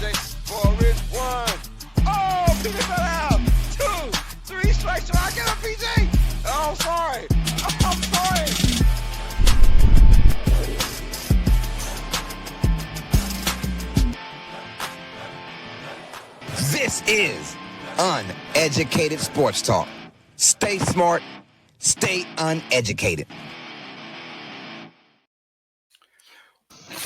TJ. 4 is 1. Oh, PJ fell out. 2, 3 strikes. Do I get him, PJ? Oh, sorry. I'm sorry. This is Uneducated Sports Talk. Stay smart, stay uneducated.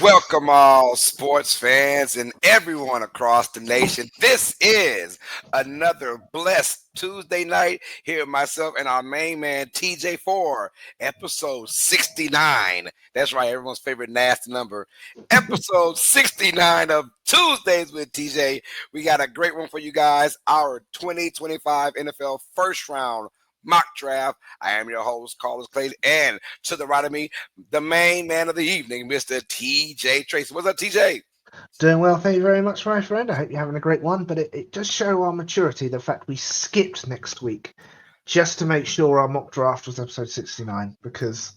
Welcome all sports fans and everyone across the nation. This is another blessed Tuesday night here with myself and our main man TJ for episode 69. That's right, everyone's favorite nasty number. Episode 69 of Tuesdays with TJ. We got a great one for you guys. Our 2025 NFL first round mock draft. I am your host, Carlos Clayton, and to the right of me, the main man of the evening, Mr. TJ Tracy. What's up, TJ? Doing well, thank you very much, my friend. I hope you're having a great one, but it does show our maturity, the fact we skipped next week just to make sure our mock draft was episode 69, because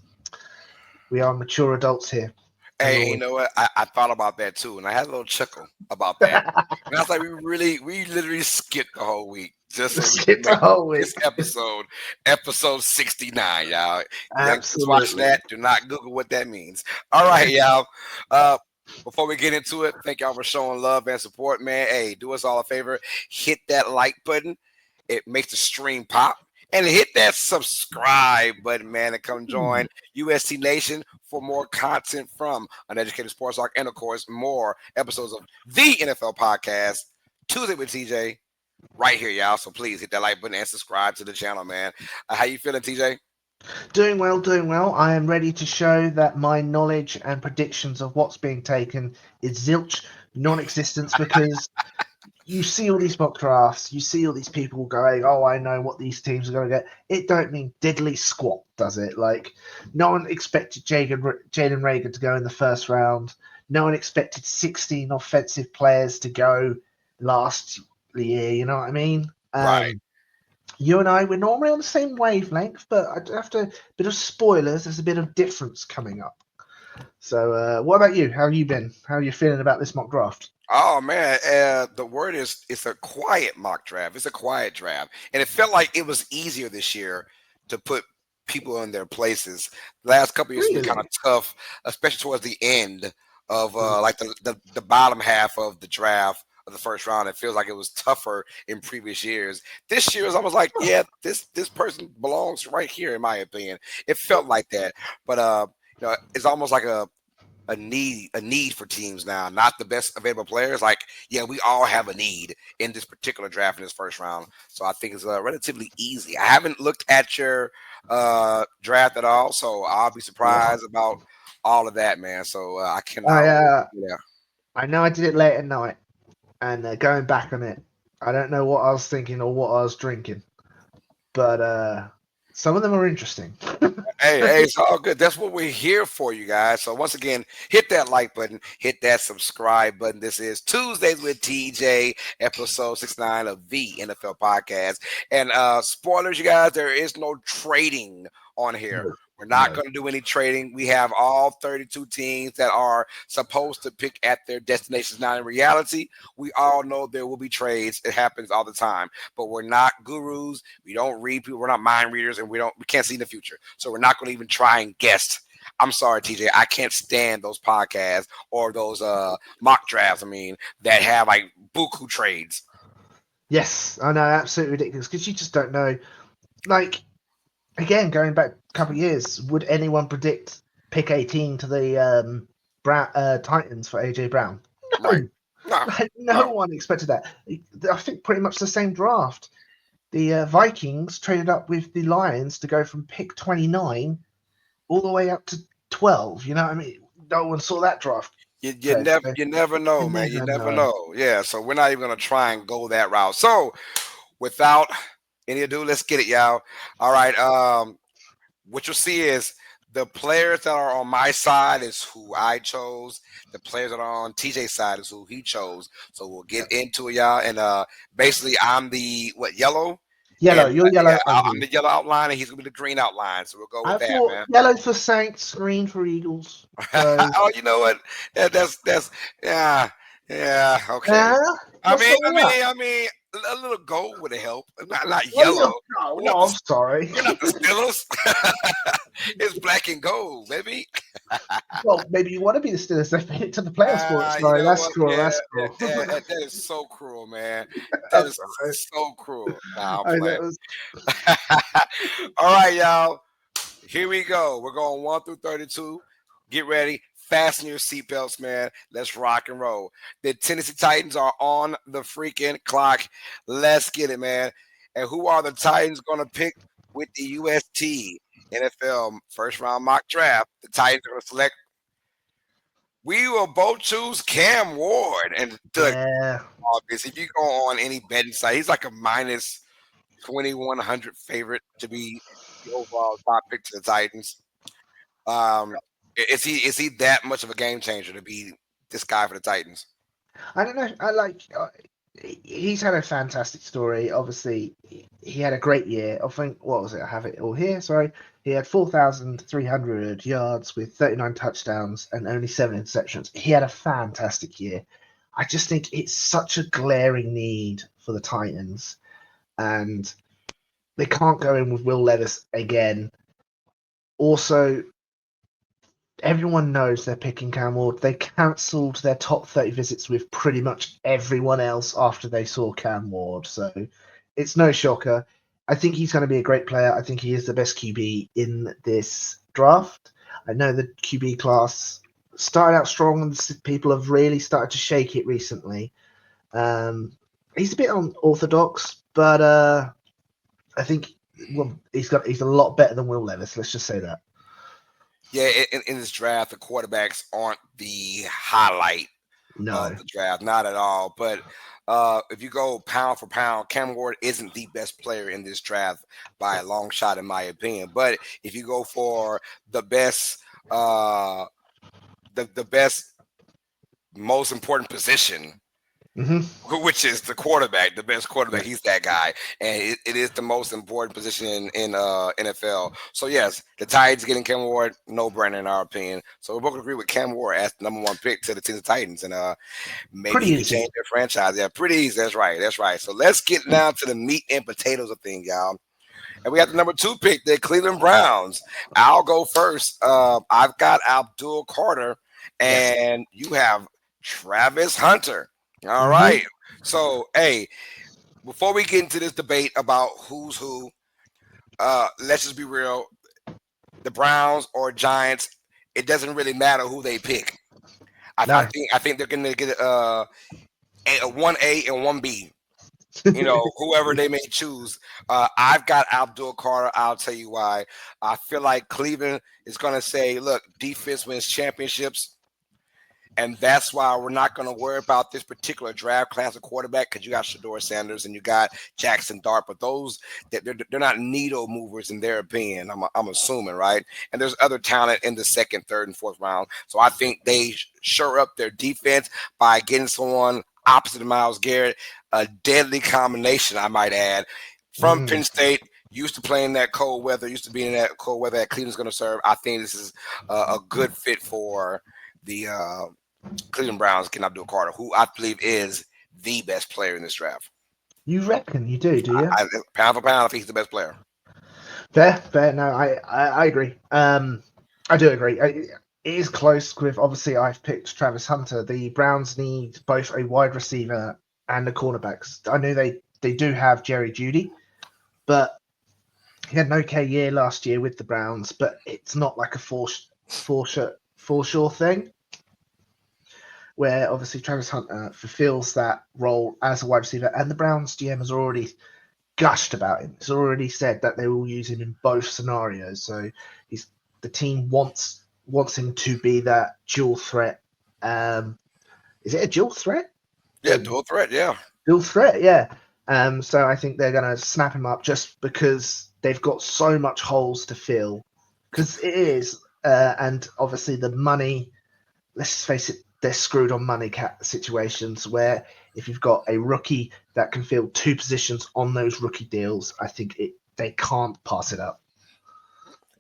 we are mature adults here. Hey, you know what? I thought about that too, and I had a little chuckle about that. And I was like, we literally skipped the whole week. Just so skip the whole week. This episode 69, y'all. Absolutely. Watch that. Do not Google what that means. All right, y'all. Before we get into it, thank y'all for showing love and support, man. Hey, do us all a favor. Hit that like button. It makes the stream pop. And hit that subscribe button, man, and come join UST Nation for more content from Uneducated Sports Talk and, of course, more episodes of the NFL podcast, Tuesday with TJ, right here, y'all. So please hit that like button and subscribe to the channel, man. How you feeling, TJ? Doing well. I am ready to show that my knowledge and predictions of what's being taken is zilch, non-existence, because you see all these mock drafts, you see all these people going, oh, I know what these teams are going to get. It don't mean diddly squat, does it? Like, no one expected Jalen Reagor to go in the first round. No one expected 16 offensive players to go last year, you know what I mean? Right. You and I, we're normally on the same wavelength, but after a bit of spoilers, there's a bit of difference coming up. So what about you? How have you been? How are you feeling about this mock draft? Oh, man, the word is it's a quiet mock draft. It's a quiet draft. And it felt like it was easier this year to put people in their places. The last couple of years have been kind of tough, especially towards the end of like the bottom half of the draft of the first round. It feels like it was tougher in previous years. This year is almost like, yeah, this person belongs right here, in my opinion. It felt like that. But you know, it's almost like a need for teams now, not the best available players. Like, yeah, we all have a need in this particular draft in this first round. So I think it's relatively easy. I haven't looked at your draft at all, so I'll be surprised about all of that, man. So I cannot. I know I did it late at night, and going back on it, I don't know what I was thinking or what I was drinking, but some of them are interesting. Hey, it's all good. That's what we're here for, you guys. So once again, hit that like button, hit that subscribe button. This is Tuesdays with TJ, episode 69 of the NFL podcast. And spoilers, you guys, there is no trading on here. We're not going to do any trading. We have all 32 teams that are supposed to pick at their destinations. Now, in reality, we all know there will be trades. It happens all the time. But we're not gurus. We don't read people. We're not mind readers, and we can't see in the future. So we're not going to even try and guess. I'm sorry, TJ. I can't stand those podcasts or those mock drafts, that have like buku trades. Yes, I know, absolutely ridiculous, because you just don't know. Like, again, going back a couple of years, would anyone predict pick 18 to the Titans for AJ Brown? No. Right. No one expected that. I think pretty much the same draft. The Vikings traded up with the Lions to go from pick 29 all the way up to 12. You know what I mean? No one saw that draft. You never know, man. You never know. Yeah, so we're not even going to try and go that route. So without any ado, let's get it, y'all. All right. What you'll see is the players that are on my side is who I chose. The players that are on TJ's side is who he chose. So we'll get into it, y'all. And basically, I'm the yellow? Yellow. And, you're yellow. I'm the yellow outline, and he's going to be the green outline. So we'll go with that, man. Yellow for Saints, green for Eagles. So. Oh, you know what? Yeah, okay. Yeah, what's wrong with that? I mean, a little gold would have helped. Not Well, yellow. no, We're not no, I'm the sorry. we're not the Steelers. It's black and gold, baby. Well, maybe you want to be the Steelers. They made it to the playoffs for it. You Sorry, know that's what? cool. Yeah, That's cool. that is so cruel, man. That That's is all right. so cruel. Nah, I'm That playing. was All right, y'all. Here we go. We're going 1 through 32. Get ready. Fasten your seatbelts, man. Let's rock and roll. The Tennessee Titans are on the freaking clock. Let's get it, man. And who are the Titans going to pick with the UST NFL first round mock draft? The Titans are going to select. We will both choose Cam Ward. And look, yeah. obvious. If you go on any betting site, he's like a minus 2,100 favorite to be the overall top pick to the Titans. Is he that much of a game changer to be this guy for the Titans? I don't know. I like. He's had a fantastic story. Obviously, he had a great year. I think what was it? I have it all here. Sorry, he had 4,300 yards with 39 touchdowns and only 7 interceptions. He had a fantastic year. I just think it's such a glaring need for the Titans, and they can't go in with Will Levis again. Also, everyone knows they're picking Cam Ward. They cancelled their top 30 visits with pretty much everyone else after they saw Cam Ward. So it's no shocker. I think he's going to be a great player. I think he is the best QB in this draft. I know the QB class started out strong and people have really started to shake it recently. He's a bit unorthodox, but I think he's a lot better than Will Levis. Let's just say that. Yeah, in this draft, the quarterbacks aren't the highlight of the draft, not at all. But if you go pound for pound, Cam Ward isn't the best player in this draft by a long shot, in my opinion. But if you go for the best, the best, most important position, which is the quarterback, the best quarterback. He's that guy, and it is the most important position in NFL. So yes, the Titans getting Cam Ward, no brainer in our opinion. So we both agree with Cam Ward as the number 1 pick to the Tennessee Titans, and maybe he can change their franchise. Yeah, pretty easy. That's right. That's right. So let's get down to the meat and potatoes of things, y'all. And we have the number 2 pick, the Cleveland Browns. I'll go first. I've got Abdul Carter, and you have Travis Hunter. All right. So, hey, before we get into this debate about who's who, let's just be real. The Browns or Giants, it doesn't really matter who they pick. I think they're going to get a 1A and 1B. You know, whoever they may choose. I've got Abdul Carter. I'll tell you why. I feel like Cleveland is going to say, look, defense wins championships. And that's why we're not going to worry about this particular draft class of quarterback, because you got Shador Sanders and you got Jackson Dart, but those they're not needle movers in their opinion. I'm assuming, right? And there's other talent in the 2nd, 3rd, and 4th round. So I think they shore up their defense by getting someone opposite of Myles Garrett, a deadly combination, I might add, from Penn State. Used to playing that cold weather, used to being in that cold weather that Cleveland's going to serve. I think this is a good fit for the Cleveland Browns getting Abdul Carter, who I believe is the best player in this draft. You reckon? You do you? Pound for pound, I think he's the best player. Fair. No, I agree. I do agree. It is close with, obviously, I've picked Travis Hunter. The Browns need both a wide receiver and a cornerbacks. I know they do have Jerry Jeudy, but he had an okay year last year with the Browns, but it's not like a for sure thing, where obviously Travis Hunter fulfills that role as a wide receiver, and the Browns GM has already gushed about him. He's already said that they will use him in both scenarios. So the team wants him to be that dual threat. Is it a dual threat? Yeah, dual threat. Yeah, dual threat. Yeah. So I think they're going to snap him up just because they've got so much holes to fill. Because it is, and obviously the money. Let's face it, they're screwed on money cap situations where if you've got a rookie that can fill 2 positions on those rookie deals, I think they can't pass it up.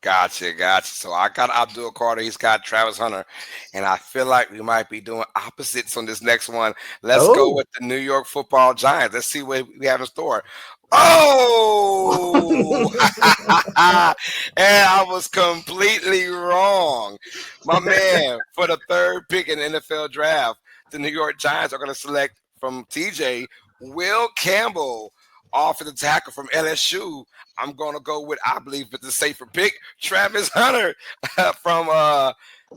Gotcha. So I got Abdul Carter. He's got Travis Hunter, and I feel like we might be doing opposites on this next one. Let's go Oh. with the New York Football Giants. Let's see what we have in store. Oh, and I was completely wrong. My man, for the third pick in the NFL draft, the New York Giants are going to select from TJ Will Campbell, offensive tackle from LSU. I'm going to go with, I believe it's a safer pick, Travis Hunter from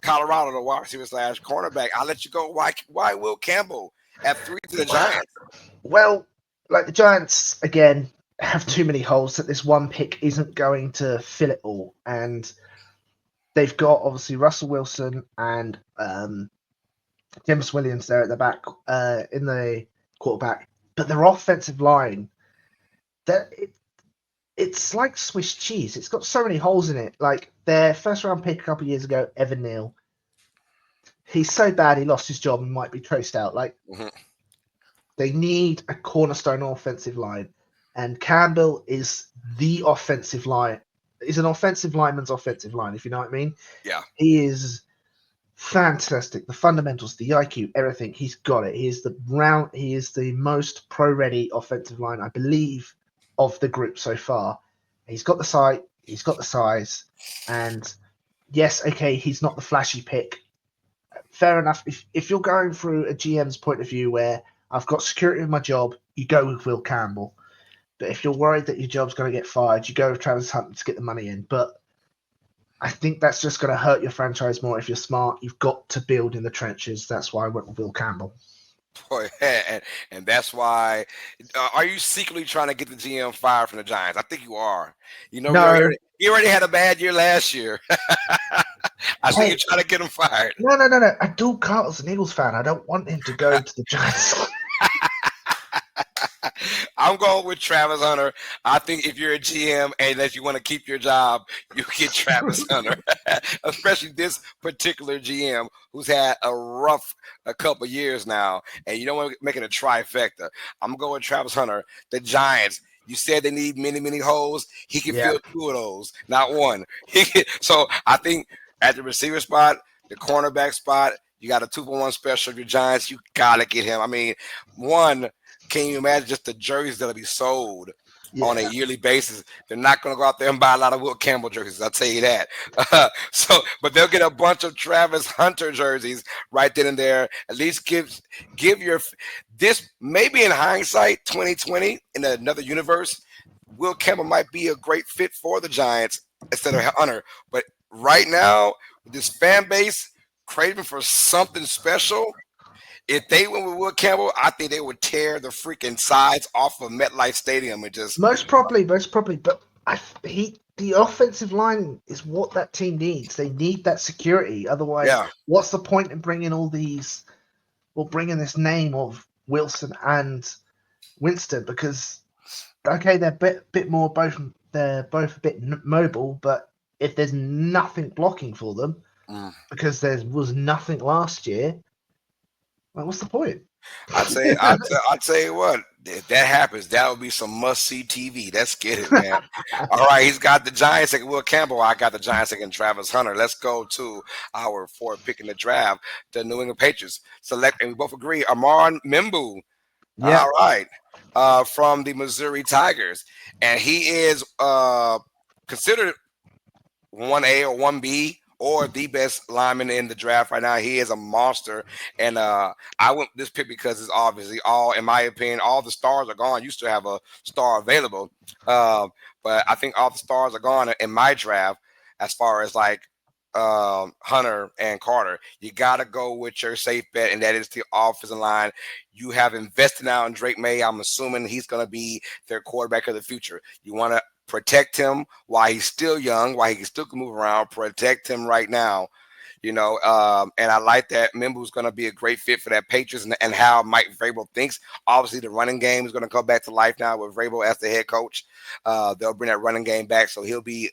Colorado, the wide receiver slash cornerback. I'll let you go. Why Will Campbell at 3 to the Giants? Well, like the Giants again have too many holes that this one pick isn't going to fill it all, and they've got obviously Russell Wilson and James Williams there at the back in the quarterback, but their offensive line that it's like Swiss cheese. It's got so many holes in it. Like their first round pick a couple of years ago, Evan Neal. He's so bad he lost his job and might be traced out. Like they need a cornerstone offensive line, and Campbell is the offensive line. He's an offensive lineman's offensive line, if you know what I mean. Yeah. He is fantastic. The fundamentals, the IQ, everything. He's got it. He is the most pro-ready offensive line, I believe, of the group so far. He's got the sight. He's got the size, and yes, okay, he's not the flashy pick. Fair enough. If you're going through a GM's point of view where I've got security in my job, you go with Will Campbell. But if you're worried that your job's going to get fired, you go with Travis Hunter to get the money in. But I think that's just going to hurt your franchise more. If you're smart, you've got to build in the trenches. That's why I went with Will Campbell. Boy, and that's why. Are you secretly trying to get the GM fired from the Giants? I think you are. You know, No, he already had a bad year last year. I think hey, you're trying to get him fired. no. Abdul Carter's an Eagles fan. I don't want him to go to the Giants. I'm going with Travis Hunter. I think if you're a GM and that you want to keep your job, you get Travis Hunter, especially this particular GM who's had a couple years now, and you don't want to make it a trifecta. I'm going with Travis Hunter. The Giants. You said they need many holes. He can Yeah. fill 2 of those, not one. So I think at the receiver spot, the cornerback spot, you got a 2-for-1 special. Your Giants, you gotta get him. I mean, one. Can you imagine just the jerseys that'll be sold on a yearly basis? They're not going to go out there and buy a lot of Will Campbell jerseys. I'll tell you that. But they'll get a bunch of Travis Hunter jerseys right then and there. At least give your this maybe in hindsight, 2020 in another universe, Will Campbell might be a great fit for the Giants instead of Hunter. But right now, with this fan base craving for something special. If they went with Will Campbell, I think they would tear the freaking sides off of MetLife Stadium and just Most probably. But the offensive line is what that team needs. They need that security. Otherwise, what's the point in bringing bringing this name of Wilson and Winston? Because okay, they're bit more they're both a bit mobile, but if there's nothing blocking for them, because there was nothing last year, well, what's the point? I'd say what if that happens, that would be some must-see TV. Let's get it, man. All right, he's got the Giants taking Will Campbell. I got the Giants taking Travis Hunter. Let's go to our 4th pick in the draft, the New England Patriots. Select, and we both agree, Amon Mimbu. Yeah. All right, from the Missouri Tigers, and he is considered 1A or 1B or the best lineman in the draft right now. He is a monster. And I went this pick because it's obviously all, in my opinion, all the stars are gone. Used to have a star available. But I think all the stars are gone in my draft as far as like Hunter and Carter. You got to go with your safe bet, and that is the offensive line. You have invested now in Drake May. I'm assuming he's going to be their quarterback of the future. You want to protect him while he's still young, while he can still move around. Protect him right now, and I like that Mimbu's going to be a great fit for that Patriots and how Mike Vrabel thinks. Obviously, the running game is going to come back to life now with Vrabel as the head coach. They'll bring that running game back, so he'll be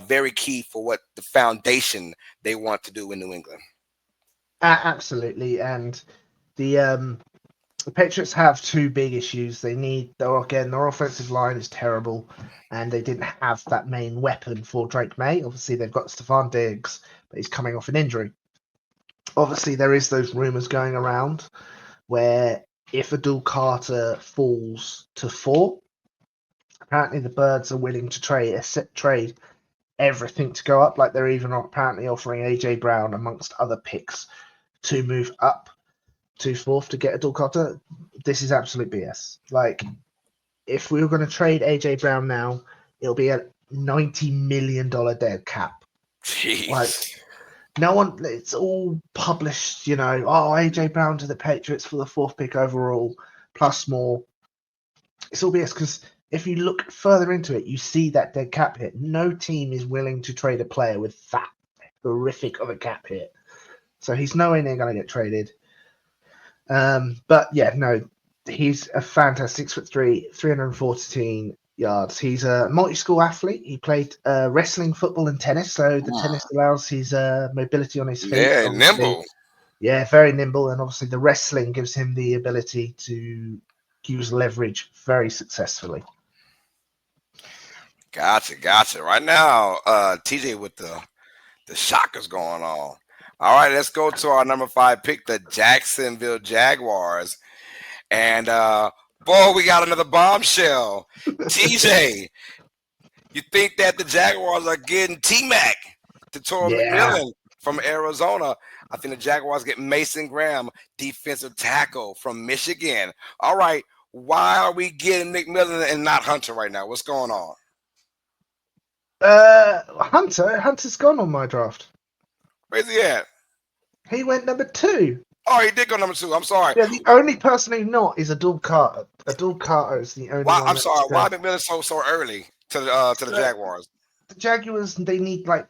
very key for what the foundation they want to do in New England. Absolutely, and the The Patriots have two big issues. Their offensive line is terrible, and they didn't have that main weapon for Drake May. Obviously, they've got Stephon Diggs, but he's coming off an injury. Obviously, there is those rumors going around where if Adul Carter falls to 4, apparently the Birds are willing to trade everything to go up. Like they're even apparently offering AJ Brown amongst other picks to move up to 4th to get Adul Carter. This is absolute BS. Like if we were going to trade AJ Brown now, it'll be a $90 million dead cap. Like Jeez. no one, it's all published, oh, AJ Brown to the Patriots for the 4th pick overall, plus more. It's all BS because if you look further into it, you see that dead cap hit. No team is willing to trade a player with that horrific of a cap hit. So he's nowhere near going to get traded. But yeah, no, he's a fantastic 6'3", 314 yards. He's a multi-school athlete. He played wrestling, football, and tennis. So the tennis allows his mobility on his feet. Yeah, Obviously. nimble. Yeah, very nimble, and obviously the wrestling gives him the ability to use leverage very successfully. Gotcha. Right now, TJ with the shockers going on. All right, let's go to our number 5 pick, the Jacksonville Jaguars. And boy, we got another bombshell. TJ, you think that the Jaguars are getting T-Mac to Torrey McMillan from Arizona? I think the Jaguars get Mason Graham, defensive tackle from Michigan. All right, why are we getting McMillan and not Hunter right now? What's going on? Hunter's gone on my draft. Where's he at? He went number 2. Oh, he did go number 2. I'm sorry. Yeah, the only person who's not is Adul Carter. Adul Carter is the only one. I'm sorry. Why McMillan so early to the Jaguars? The Jaguars, they've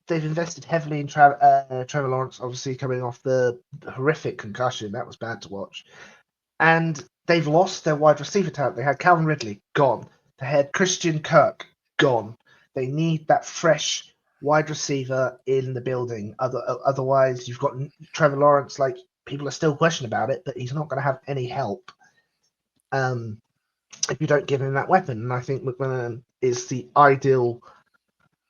invested heavily in Trevor Lawrence, obviously coming off the horrific concussion. That was bad to watch. And they've lost their wide receiver talent. They had Calvin Ridley, gone. They had Christian Kirk, gone. They need that fresh wide receiver in the building. Otherwise, you've got Trevor Lawrence. Like people are still questioning about it, but he's not going to have any help if you don't give him that weapon. And I think McMillan is the ideal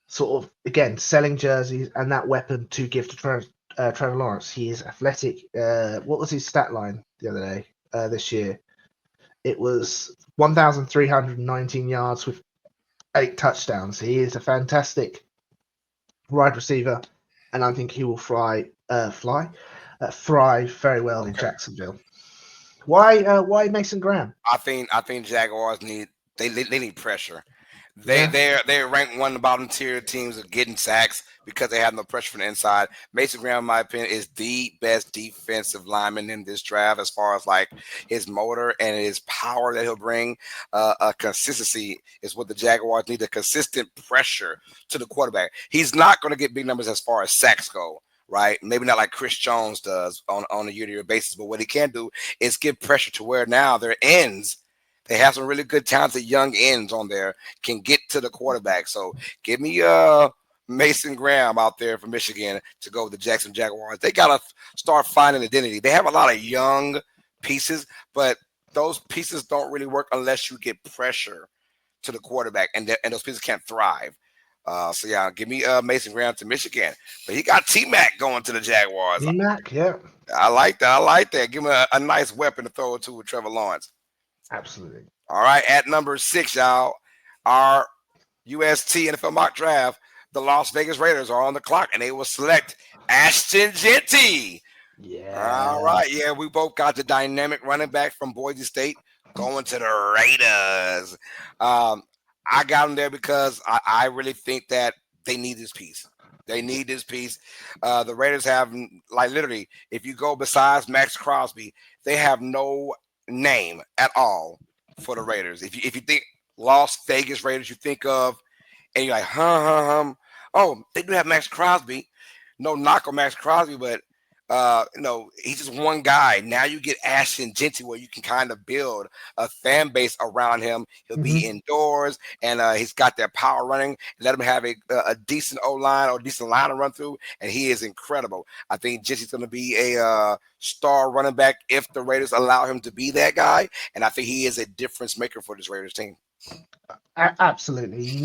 sort of, again, selling jerseys and that weapon to give to Trevor Lawrence. He is athletic. What was his stat line the other day? This year, it was 1,319 yards with 8 touchdowns. He is a fantastic wide receiver, and I think he will thrive very well in Jacksonville. Why Mason Graham? I think Jaguars need pressure. They're ranked one of the bottom tier teams of getting sacks because they have no pressure from the inside. Mason Graham, in my opinion, is the best defensive lineman in this draft as far as like his motor and his power that he'll bring. Consistency is what the Jaguars need, a consistent pressure to the quarterback. He's not going to get big numbers as far as sacks go, right? Maybe not like Chris Jones does on a year-to-year basis, but what he can do is give pressure to where now their ends. They have some really good talented young ends on there, can get to the quarterback. So give me Mason Graham out there from Michigan to go with the Jackson Jaguars. They got to start finding identity. They have a lot of young pieces, but those pieces don't really work unless you get pressure to the quarterback, and those pieces can't thrive. So yeah, give me Mason Graham to Michigan. But he got T-Mac going to the Jaguars. T-Mac, yeah. I like that. Give him a nice weapon to throw it to with Trevor Lawrence. Absolutely. All right, at number 6, y'all, our UST NFL mock draft, the Las Vegas Raiders are on the clock, and they will select Ashton Jeanty. Yeah. All right, yeah, we both got the dynamic running back from Boise State going to the Raiders. I got him there because I really think that they need this piece. The Raiders have, like, literally, if you go besides Max Crosby, they have no name at all for the Raiders. If you think Las Vegas Raiders, you think of, and you're like, oh, they do have Max Crosby. No knock on Max Crosby, but He's just one guy. Now you get Ashton Genty where you can kind of build a fan base around him. He'll be indoors and he's got that power running. Let him have a decent O line or decent line to run through, and he is incredible. I think Genty's going to be a star running back if the Raiders allow him to be that guy, and I think he is a difference maker for this Raiders team. Absolutely.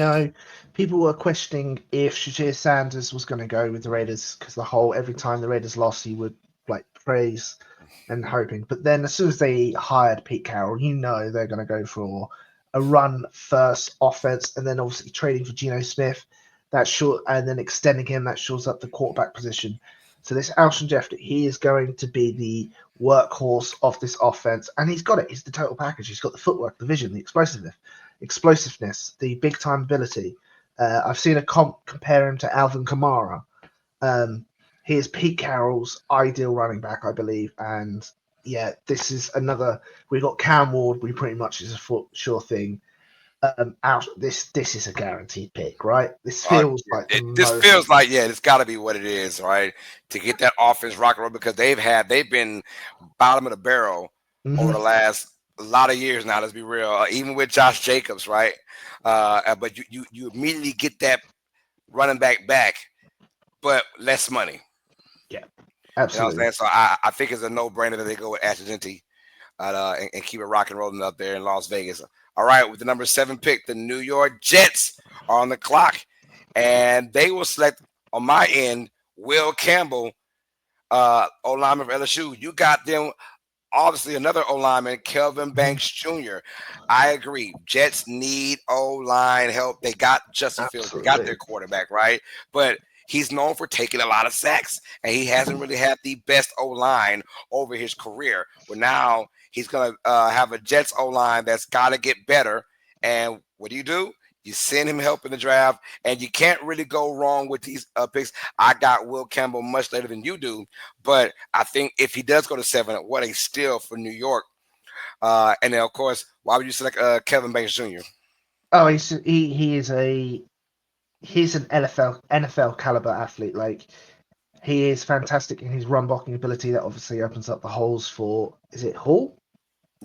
People were questioning if Shazier Sanders was going to go with the Raiders because every time the Raiders lost, he would praise and hoping. But then as soon as they hired Pete Carroll, they're going to go for a run first offense, and then obviously trading for Geno Smith, and then extending him, that shores up the quarterback position. So this Alshon Jeffrey, he is going to be the workhorse of this offense, and he's got it. He's the total package. He's got the footwork, the vision, the explosiveness, the big time ability. I've seen a compare him to Alvin Kamara. He is Pete Carroll's ideal running back, I believe. And yeah, this is another. We got Cam Ward. We pretty much is a sure thing. This is a guaranteed pick, right? This feels like it's got to be what it is, right? To get that offense rocking roll because they've been bottom of the barrel over the last a lot of years now. Let's be real. Even with Josh Jacobs, right? But you immediately get that running back, but less money. Yeah, You absolutely. know what I'm saying? So I think it's a no-brainer that they go with Ashton Genty and keep it rock and rolling up there in Las Vegas. All right, with the number 7 pick, the New York Jets are on the clock, and they will select on my end Will Campbell, O-lineman for LSU. You got them. Obviously, another O-lineman, Kelvin Banks Jr. I agree. Jets need O-line help. They got Justin Fields. They got their quarterback, right? But he's known for taking a lot of sacks, and he hasn't really had the best O-line over his career. Well, now he's going to have a Jets O-line that's got to get better. And what do? You send him help in the draft, and you can't really go wrong with these picks. I got Will Campbell much later than you do, but I think if he does go to 7, what a steal for New York. And then, of course, why would you select Kevin Banks Jr.? Oh, he's an NFL caliber athlete. He is fantastic in his run blocking ability. That obviously opens up the holes for. Is it Hall?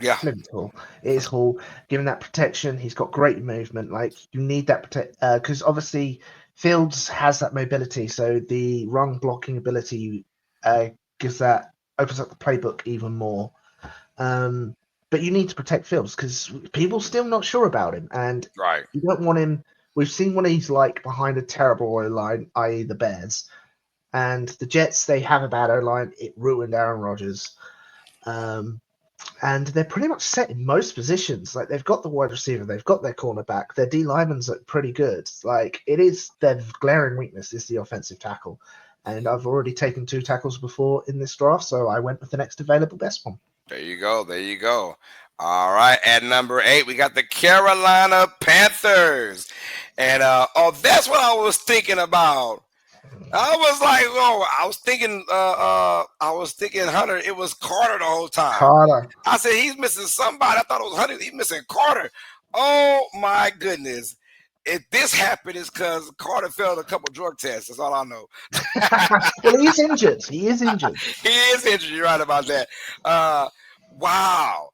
Yeah, Hall. It is Hall. Given that protection, he's got great movement. You need that because obviously Fields has that mobility. So the run blocking ability opens up the playbook even more. But you need to protect Fields because people still not sure about him, and you don't want him. We've seen what he's like behind a terrible O-line, i.e. the Bears, and the Jets. They have a bad O-line. It ruined Aaron Rodgers. And they're pretty much set in most positions. They've got the wide receiver, they've got their cornerback, their D linemen's are pretty good. It is their glaring weakness is the offensive tackle. And I've already taken 2 tackles before in this draft, so I went with the next available best one. There you go. All right, at number 8, we got the Carolina Panthers. And that's what I was thinking about. I was thinking Hunter. It was Carter the whole time. Carter. I said he's missing somebody. I thought it was Hunter. He's missing Carter. Oh my goodness! If this happened, it's because Carter failed a couple drug tests. That's all I know. Well, he is injured. He is injured. You're right about that. Wow.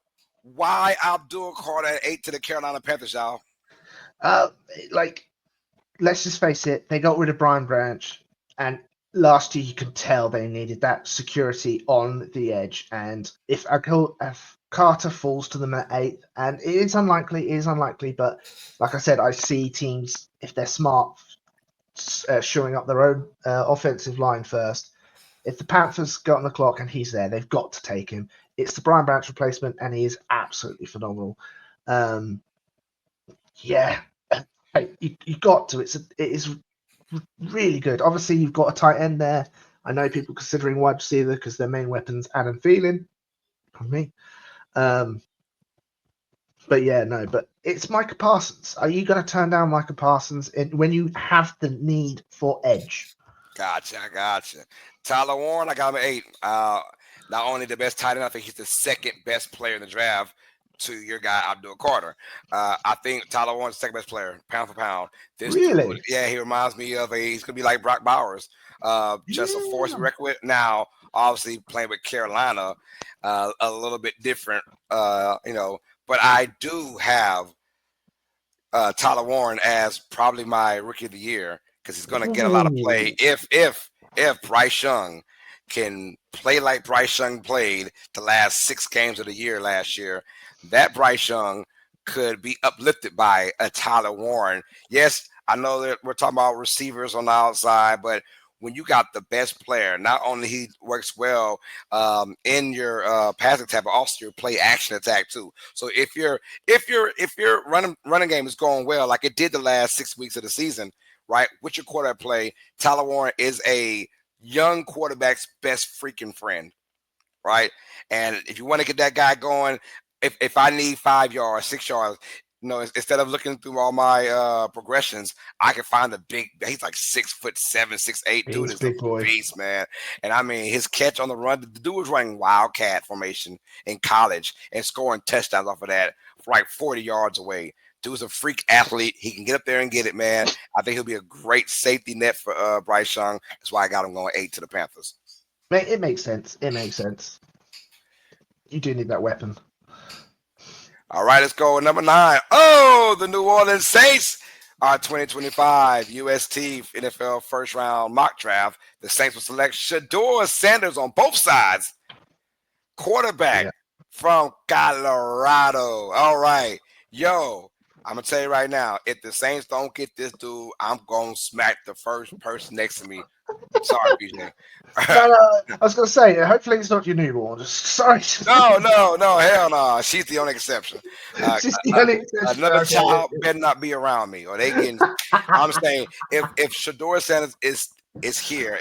Why Abdul Carter at 8 to the Carolina Panthers, y'all? Let's just face it. They got rid of Brian Branch. And last year, you could tell they needed that security on the edge. And if Carter falls to them at 8, and it is unlikely, but like I said, I see teams, if they're smart, shoring up their own offensive line first. If the Panthers got on the clock and he's there, they've got to take him. It's the Brian Branch replacement, and he is absolutely phenomenal. Yeah, you got to. It is really good. Obviously, you've got a tight end there. I know people considering wide receiver because their main weapon's Adam Thielen. From me. But it's Micah Parsons. Are you going to turn down Micah Parsons when you have the need for edge? Gotcha. Tyler Warren, I got him at 8. Not only the best tight end, I think he's the second best player in the draft to your guy Abdul Carter. I think Tyler Warren's the second best player, pound for pound. Really? Dude, he reminds me of he's gonna be like Brock Bowers. Just a force record. Now, Obviously, playing with Carolina, a little bit different, But I do have Tyler Warren as probably my rookie of the year because he's going to get a lot of play Ooh, if Bryce Young can play like Bryce Young played the last 6 games of the year last year. That Bryce Young could be uplifted by a Tyler Warren. Yes, I know that we're talking about receivers on the outside, but when you got the best player, not only he works well in your passing attack, but also your play action attack too. So if your running game is going well, like it did the last 6 weeks of the season, right? With your quarterback play, Tyler Warren is a young quarterback's best freaking friend, right? And if you want to get that guy going, if I need 5 yards, 6 yards, instead of looking through all my progressions, I can find a big. He's like 6'7", 6'8". Dude he's a is a big boy. beast, man. And I mean, his catch on the run, the dude was running wildcat formation in college and scoring touchdowns off of that for like 40 yards away. Dude's a freak athlete. He can get up there and get it, man. I think he'll be a great safety net for Bryce Young. That's why I got him going 8 to the Panthers. It makes sense. It makes sense. You do need that weapon. All right, let's go. Number 9. Oh, the New Orleans Saints. Our 2025 UST NFL first round mock draft. The Saints will select Shador Sanders on both sides. Quarterback Yeah. from Colorado. All right. Yo, I'm going to tell you right now, if the Saints don't get this dude, I'm going to smack the first person next to me. Sorry, BJ. No, I was going to say, hopefully it's not your newborn. Sorry. No, hell no. She's the only exception. She's the only exception. Another Okay. child better not be around me, or they getting. I'm saying if Shador Sanders is here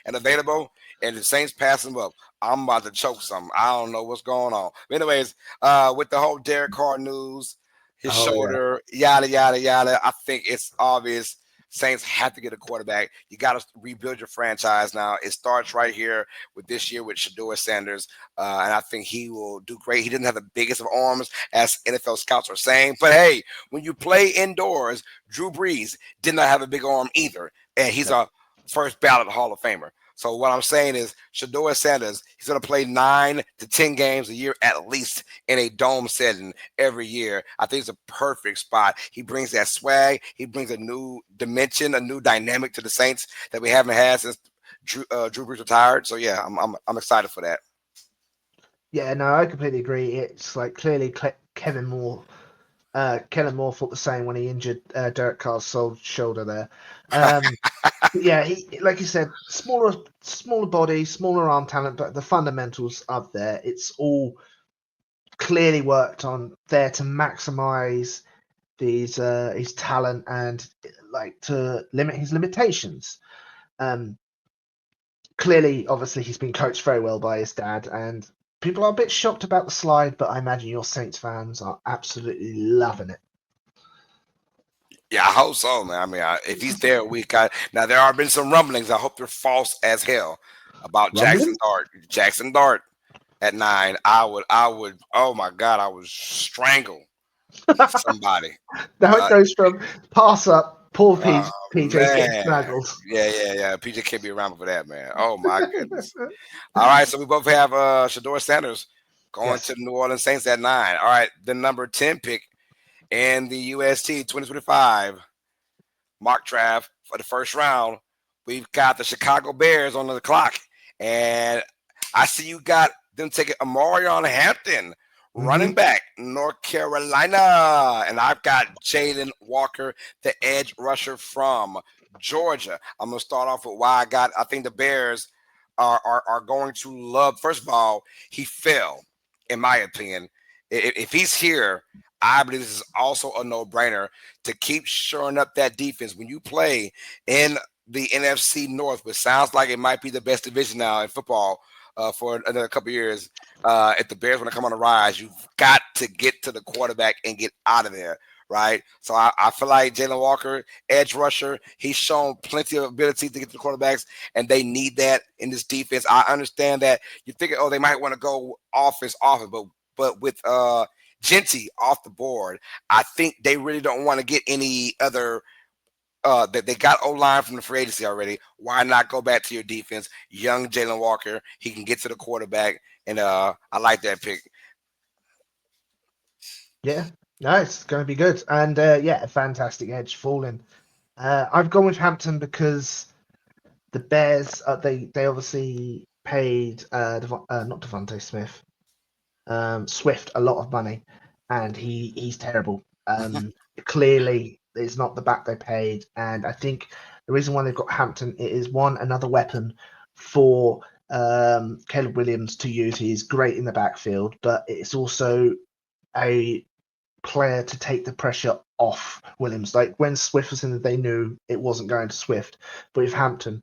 and available, and the Saints pass him up, I'm about to choke something. I don't know what's going on. But anyways, with the whole Derek Carr news, his shoulder, yada yada yada, I think it's obvious. Saints have to get a quarterback. You got to rebuild your franchise now. It starts right here with this year with Shador Sanders, and I think he will do great. He didn't have the biggest of arms, as NFL scouts are saying. But hey, when you play indoors, Drew Brees did not have a big arm either, and he's a first ballot Hall of Famer. So what I'm saying is Shador Sanders, he's going to play 9 to 10 games a year at least in a dome setting every year. I think it's a perfect spot. He brings that swag. He brings a new dimension, a new dynamic to the Saints that we haven't had since Drew Brees retired. So yeah, I'm excited for that. Yeah, no, I completely agree. It's like clearly Kevin Moore thought the same when he injured Derek Carr's shoulder there. Yeah, he, like you said, smaller body, smaller arm talent, but the fundamentals are there. It's all clearly worked on there to maximize his talent and like to limit his limitations. Clearly, obviously, he's been coached very well by his dad, and people are a bit shocked about the slide, but I imagine your Saints fans are absolutely loving it. Yeah, I hope so, man. I mean, if he's there a week, now there have been some rumblings. I hope they're false as hell about Rumbling? Jackson Dart at 9. I would. Oh my God, I would strangle somebody. Now it Uh, goes from pass up, poor oh PJ's getting man, snaggled. yeah. PJ can't be around for that, man. Oh my goodness. All right, so we both have Shador Sanders going to Yes. the New Orleans Saints at 9. All right, the number 10 pick in the UST 2025 mock draft for the first round. We've got the Chicago Bears on the clock. And I see you got them taking Amarion Hampton, running back, North Carolina. And I've got Jalen Walker, the edge rusher from Georgia. I'm going to start off with why I think the Bears are going to love. First of all, he fell, in my opinion. If he's here, I believe this is also a no-brainer to keep shoring up that defense. When you play in the NFC North, which sounds like it might be the best division now in football for another couple of years, if the Bears want to come on the rise, you've got to get to the quarterback and get out of there, right? So I feel like Jalen Walker, edge rusher, he's shown plenty of ability to get to the quarterbacks, and they need that in this defense. I understand that you're thinking, they might want to go offense, but with Genty off the board, I think they really don't want to get any other they got O-line from the free agency already. Why not go back to your defense? Young Jalen Walker, he can get to the quarterback, and I like that pick. Yeah, no, it's going to be good. And yeah, a fantastic edge falling. I've gone with Hampton because the Bears, they obviously paid not Devontae Smith, Swift a lot of money, and he's terrible. Clearly, it's not the back they paid, and I think the reason why they've got Hampton it is one another weapon for Caleb Williams to use. He's great in the backfield, but it's also a player to take the pressure off Williams. Like when Swift was in there, they knew it wasn't going to Swift, but with Hampton,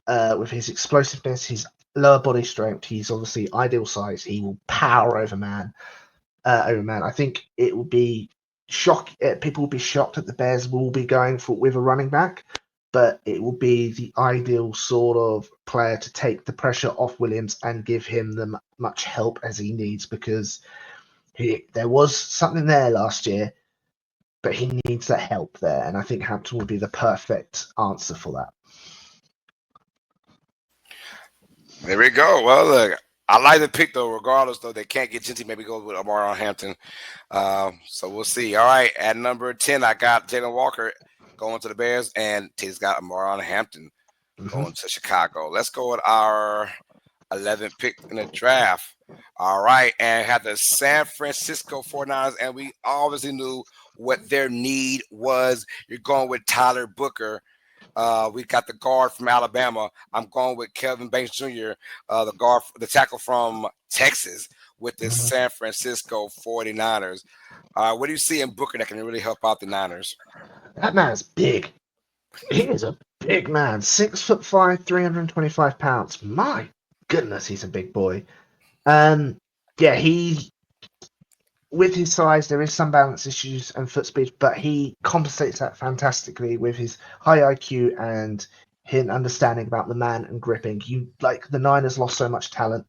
with his explosiveness, his lower body strength, he's obviously ideal size. He will power over man. I think it will be shock. People will be shocked that the Bears will be going for with a running back, but it will be the ideal sort of player to take the pressure off Williams and give him the much help as he needs because there was something there last year, but he needs that help there, and I think Hampton would be the perfect answer for that. There we go. Well, look, I like the pick though. Regardless, though, they can't get Cincy. Maybe go with Amar Hampton. So we'll see. All right, at number 10, I got Jalen Walker going to the Bears, and T's got Amar Hampton going to Chicago. Let's go with our 11th pick in the draft. All right, and have the San Francisco 49ers, and we obviously knew what their need was. You're going with Tyler Booker. We got the guard from Alabama. I'm going with Kelvin Banks Jr., the tackle from Texas with the San Francisco 49ers. What do you see in Booker that can really help out the Niners? That man's big. He is a big man. 6'5", 325 pounds. My goodness, he's a big boy. Yeah, with his size, there is some balance issues and foot speed, but he compensates that fantastically with his high IQ and his understanding about the man and gripping. The Niners lost so much talent,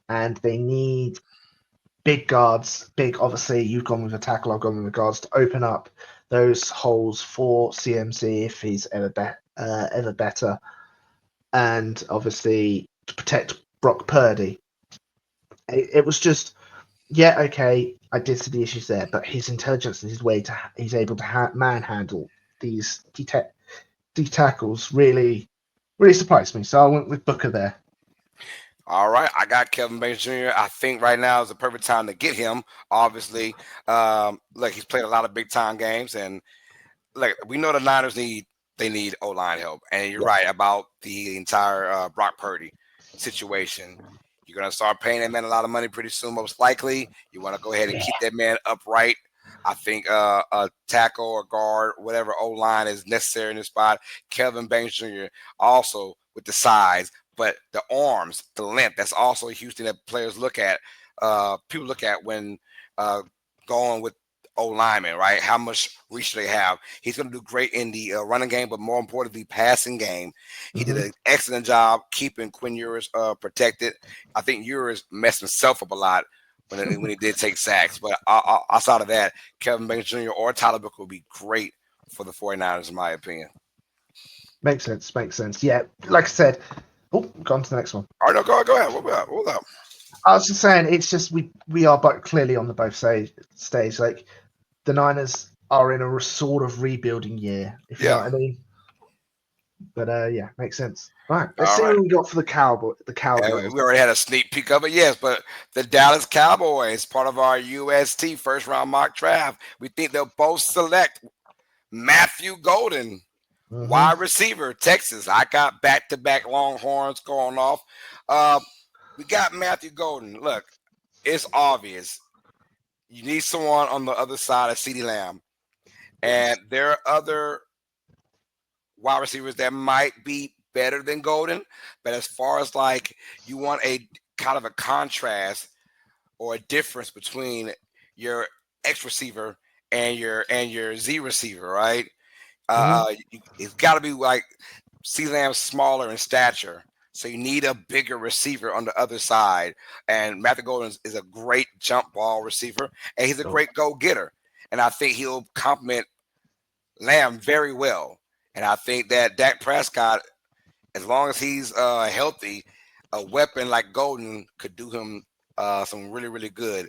and they need big guards. Obviously, you've gone with a tackle, I've gone with the guards to open up those holes for CMC if he's ever better, and obviously to protect Brock Purdy. It was just. Yeah, okay, I did see the issues there, but his intelligence and he's able to manhandle these tackles really, really surprised me. So I went with Booker there. All right, I got Kelvin Banks Jr. I think right now is the perfect time to get him. Obviously, look, he's played a lot of big time games, and like we know the Niners need O-line help, and you're right about the entire Brock Purdy situation. You're gonna start paying that man a lot of money pretty soon, most likely. You want to go ahead and keep that man upright. I think a tackle or guard, whatever O-line is necessary in this spot. Kelvin Banks Jr. also with the size, but the arms, the length. That's also a huge thing that players look at. People look at when going with O-lineman, right? How much reach they have. He's going to do great in the running game, but more importantly, passing game. He did an excellent job keeping Quinn Ewers protected. I think Ewers messed himself up a lot when he did take sacks. But outside of that, Kevin Banks Jr. or Tyler Booker would be great for the 49ers, in my opinion. Makes sense. Yeah, like I said, go on to the next one. All right, no, go ahead. Hold up. I was just saying, it's just we are but clearly on the both stage. Like the Niners are in a sort of rebuilding year, if you know what I mean. But yeah, makes sense. All right, let's see what we got for the Cowboys. We already had a sneak peek of it, yes, but the Dallas Cowboys, part of our UST first round mock draft, we think they'll both select Matthew Golden, wide receiver, Texas. I got back-to-back Longhorns going off. We got Matthew Golden. Look, it's obvious. You need someone on the other side of CeeDee Lamb. And there are other wide receivers that might be better than Golden. But as far as like you want a kind of a contrast or a difference between your X receiver and your Z receiver, right? It's got to be like CeeDee Lamb's smaller in stature. So you need a bigger receiver on the other side. And Matthew Golden is a great jump ball receiver, and he's a great go-getter. And I think he'll complement Lamb very well. And I think that Dak Prescott, as long as he's healthy, a weapon like Golden could do him some really, really good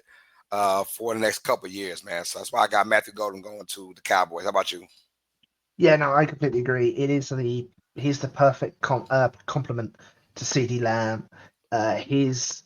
for the next couple of years, man. So that's why I got Matthew Golden going to the Cowboys. How about you? Yeah, no, I completely agree. He's the perfect complement to CD Lamb. His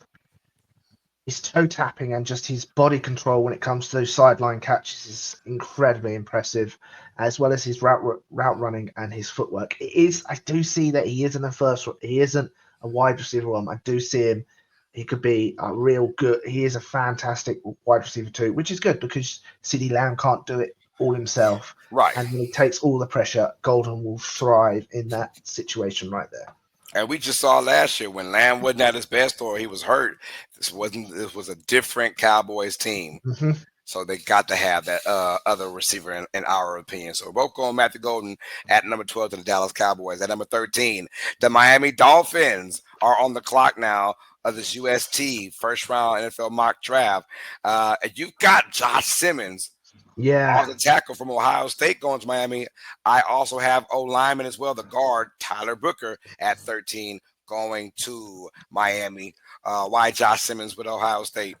toe tapping and just his body control when it comes to those sideline catches is incredibly impressive, as well as his route running and his footwork. It is. I do see that he isn't a first. He isn't a wide receiver one. I do see him. He could be a real good. He is a fantastic wide receiver too, which is good because CD Lamb can't do it all himself. Right. And when he takes all the pressure, Golden will thrive in that situation right there. And we just saw last year when Lamb wasn't at his best or he was hurt. This was a different Cowboys team. Hmm. So they got to have that other receiver in our opinion. So we're both going Matthew Golden at number 12 to the Dallas Cowboys. At number 13, the Miami Dolphins are on the clock now of this UST first round NFL mock draft. You've got Josh Simmons, Yeah, the tackle from Ohio State, going to Miami. I also have O lineman as well, the guard Tyler Booker at 13 going to Miami. Why Josh Simmons with Ohio State?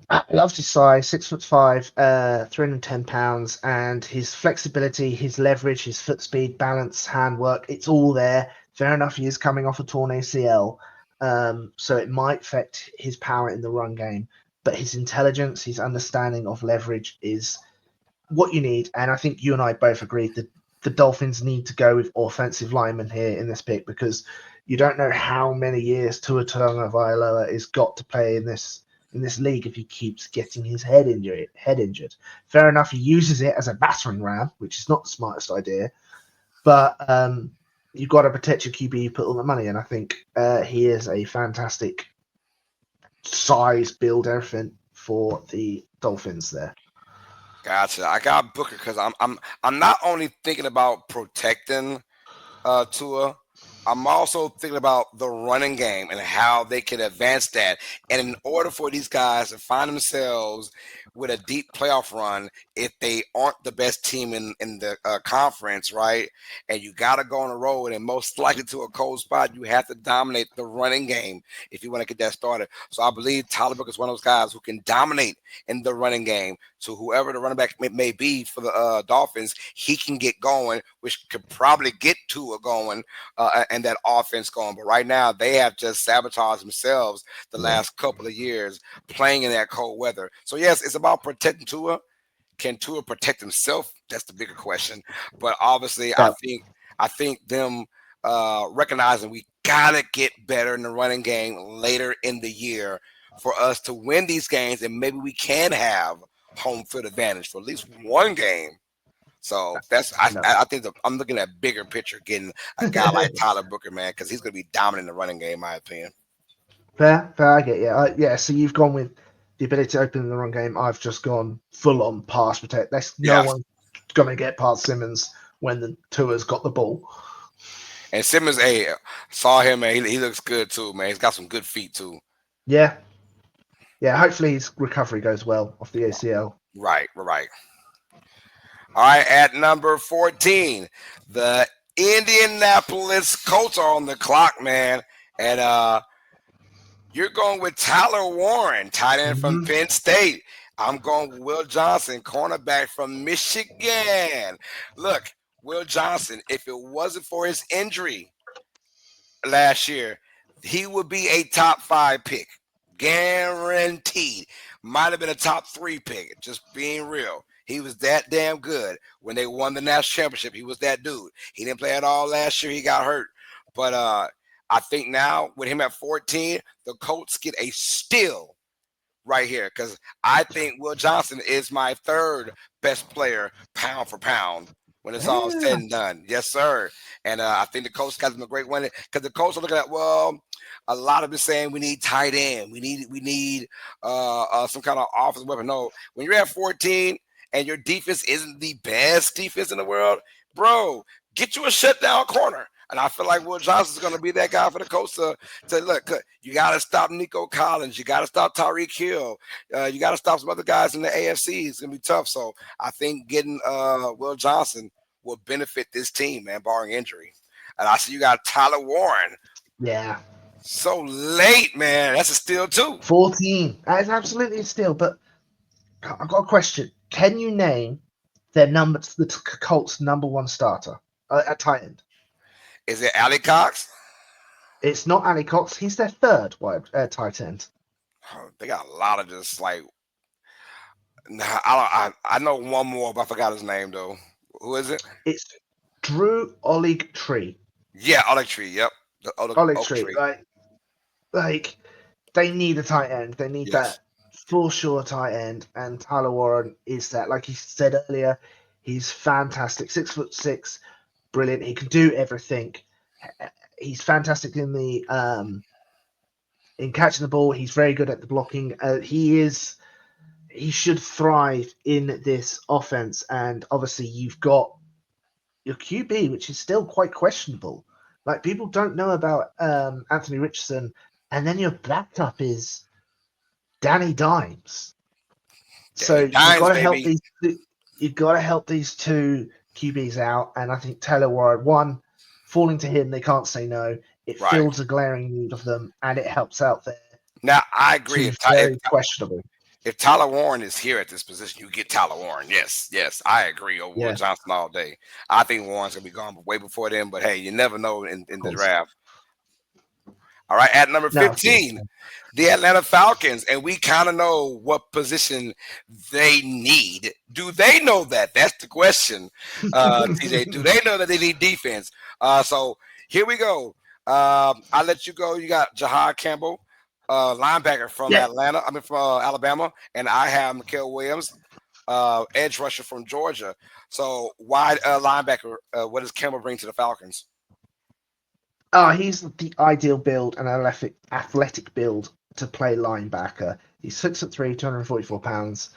I loved his size, 6'5", 310 pounds, and his flexibility, his leverage, his foot speed, balance, handwork. It's all there. Fair enough, he is coming off a torn ACL, so it might affect his power in the run game. But his intelligence, his understanding of leverage is what you need. And I think you and I both agreed that the Dolphins need to go with offensive linemen here in this pick because you don't know how many years Tua Tagovailoa is got to play in this league if he keeps getting his head injured. Fair enough, he uses it as a battering ram, which is not the smartest idea, but you've got to protect your QB. You put all the money in. I think he is a fantastic size, build, everything for the Dolphins there. Gotcha. I got Booker because I'm not only thinking about protecting Tua, I'm also thinking about the running game and how they can advance that. And in order for these guys to find themselves with a deep playoff run, if they aren't the best team in the conference, right? And you got to go on the road, and most likely to a cold spot, you have to dominate the running game if you want to get that started. So I believe Tyler Booker is one of those guys who can dominate in the running game. So whoever the running back may be for the Dolphins, he can get going, which could probably get Tua going and that offense going. But right now, they have just sabotaged themselves the last couple of years playing in that cold weather. So yes, it's about protecting Tua. Can Tua protect himself? That's the bigger question. But obviously, Yeah. I think them recognizing we gotta get better in the running game later in the year for us to win these games, and maybe we can have home field advantage for at least one game. So I think I'm looking at bigger picture, getting a guy like Tyler Booker, man, because he's going to be dominant in the running game, in my opinion. Fair, I get you. Yeah, so you've gone with the ability to open in the run game. I've just gone full on pass protect. No Yeah, one's going to get past Simmons when the Tua's got the ball. and Simmons, hey, saw him, man. He looks good too, man. He's got some good feet too. Yeah, yeah. Hopefully his recovery goes well off the ACL. Right. All right, at number 14, the Indianapolis Colts are on the clock, man, and you're going with Tyler Warren, tight end from Penn State. I'm going with Will Johnson, cornerback from Michigan. Look, Will Johnson, if it wasn't for his injury last year, he would be a top 5 pick. Guaranteed. Might have been a top 3 pick, just being real. He was that damn good. When they won the national championship, he was that dude. He didn't play at all last year. He got hurt. But I think now with him at 14, the Colts get a steal right here because I think Will Johnson is my third best player pound for pound when it's all said and done. Yes, sir. And I think the Colts got them a great win because the Colts are looking at, well, a lot of it saying we need tight end. We need some kind of offensive weapon. No, when you're at 14 and your defense isn't the best defense in the world, bro, get you a shutdown corner. And I feel like Will Johnson's going to be that guy for the Colts to look. You got to stop Nico Collins. You got to stop Tyreek Hill. You got to stop some other guys in the AFC. It's going to be tough. So I think getting Will Johnson will benefit this team, man, barring injury. And I see you got Tyler Warren. Yeah. So late, man. That's a steal too. 14. That is absolutely a steal. But I've got a question. Can you name the Colts' number one starter at tight end? Is it Ali Cox? It's not Ali Cox. He's their third tight end. Oh, they got a lot of just like. I know one more, but I forgot his name though. Who is it? It's Drew Oligtree. Yeah, Oleg Tree. Yep, the Oak Oligtree. Tree. Like they need a tight end. They need Yes, that for sure tight end, and Tyler Warren is that. Like you said earlier, he's fantastic. 6'6", brilliant. He can do everything. He's fantastic in the in catching the ball. He's very good at the blocking. He should thrive in this offense. And obviously, you've got your QB, which is still quite questionable. Like people don't know about Anthony Richardson, and then your backup is Danny Dimes. So Danny you've Dimes, got to help baby. these two QBs out, and I think Taylor Warren, falling to him, they can't say no. It Right fills a glaring need of them, and it helps out there. now, I agree. Two very questionable. If Tyler Warren is here at this position, you get Tyler Warren. Yes, I agree over Will Yeah, Johnson all day. I think Warren's gonna be gone way before then, but hey, you never know in of the course. draft. All right, at number No, of course. 15, the Atlanta Falcons, and we kind of know what position they need. Do they know that? That's the question, TJ. Do they know that they need defense? So here we go. I'll let you go. You got Jahad Campbell, linebacker from Yeah. Atlanta. I mean from Alabama, and I have Mikael Williams, edge rusher from Georgia. So wide linebacker. What does Campbell bring to the Falcons? He's the ideal build, an athletic build to play linebacker. He's 6'3", 244 pounds.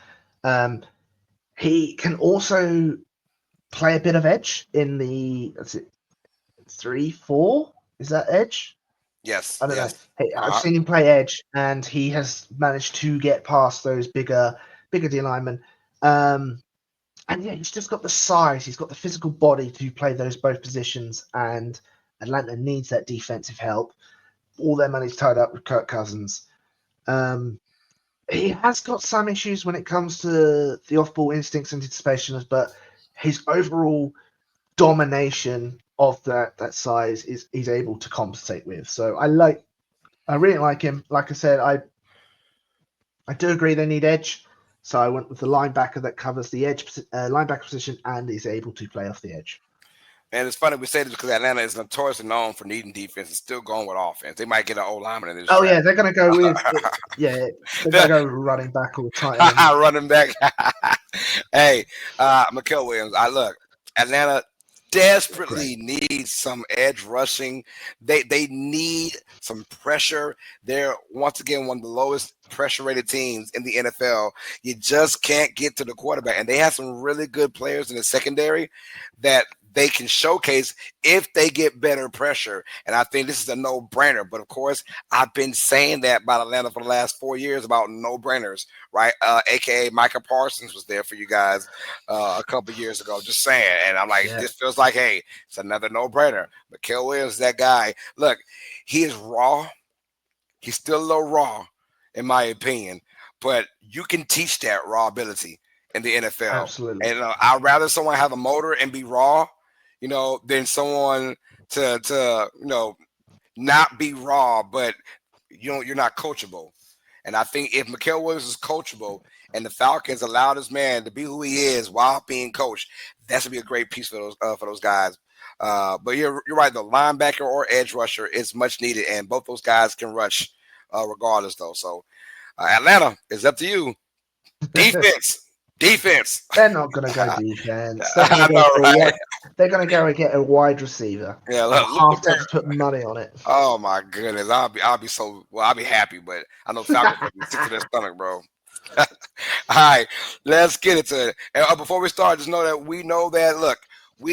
He can also play a bit of edge in the 3-4. Is that edge? Yes, I don't know. yes. Hey, I've seen him play edge, and he has managed to get past those bigger D linemen. And yeah, he's just got the size. He's got the physical body to play both positions, and Atlanta needs that defensive help. All their money's tied up with Kirk Cousins. He has got some issues when it comes to the off-ball instincts and anticipation, but his overall domination of that size he's able to compensate with. So I really like him. Like I said, I do agree they need edge. So I went with the linebacker that covers the edge linebacker position and is able to play off the edge. And it's funny we say this because Atlanta is notoriously known for needing defense and still going with offense. They might get an old lineman in this. Oh draft. yeah, they're going to go with they're going to go running back or tight end. Running back. Hey, Mikael Williams. Look, Atlanta desperately needs some edge rushing. They need some pressure. They're once again one of the lowest pressure rated teams in the NFL. You just can't get to the quarterback, and they have some really good players in the secondary that they can showcase if they get better pressure. And I think this is a no-brainer. But, of course, I've been saying that about Atlanta for the last 4 years about no-brainers, right? A.K.A. Micah Parsons was there for you guys a couple of years ago. Just saying. And I'm like, This feels like, hey, it's another no-brainer. Mikael Williams is that guy. Look, he is raw. He's still a little raw, in my opinion. But you can teach that raw ability in the NFL. Absolutely. And I'd rather someone have a motor and be raw, than someone to not be raw, but you're not coachable. And I think if Mikael Williams is coachable and the Falcons allow this man to be who he is while being coached, that's gonna be a great piece for those guys. But you're right, the linebacker or edge rusher is much needed, and both those guys can rush regardless, though. So Atlanta, it's up to you. Defense. They're not going to go defense. They're going to go and get a wide receiver. Yeah, half to put money on it. Oh my goodness, I'll be I'll be happy, but I know Falcons will be sick to their stomach, bro. All right, let's get into it. And before we start, just know that we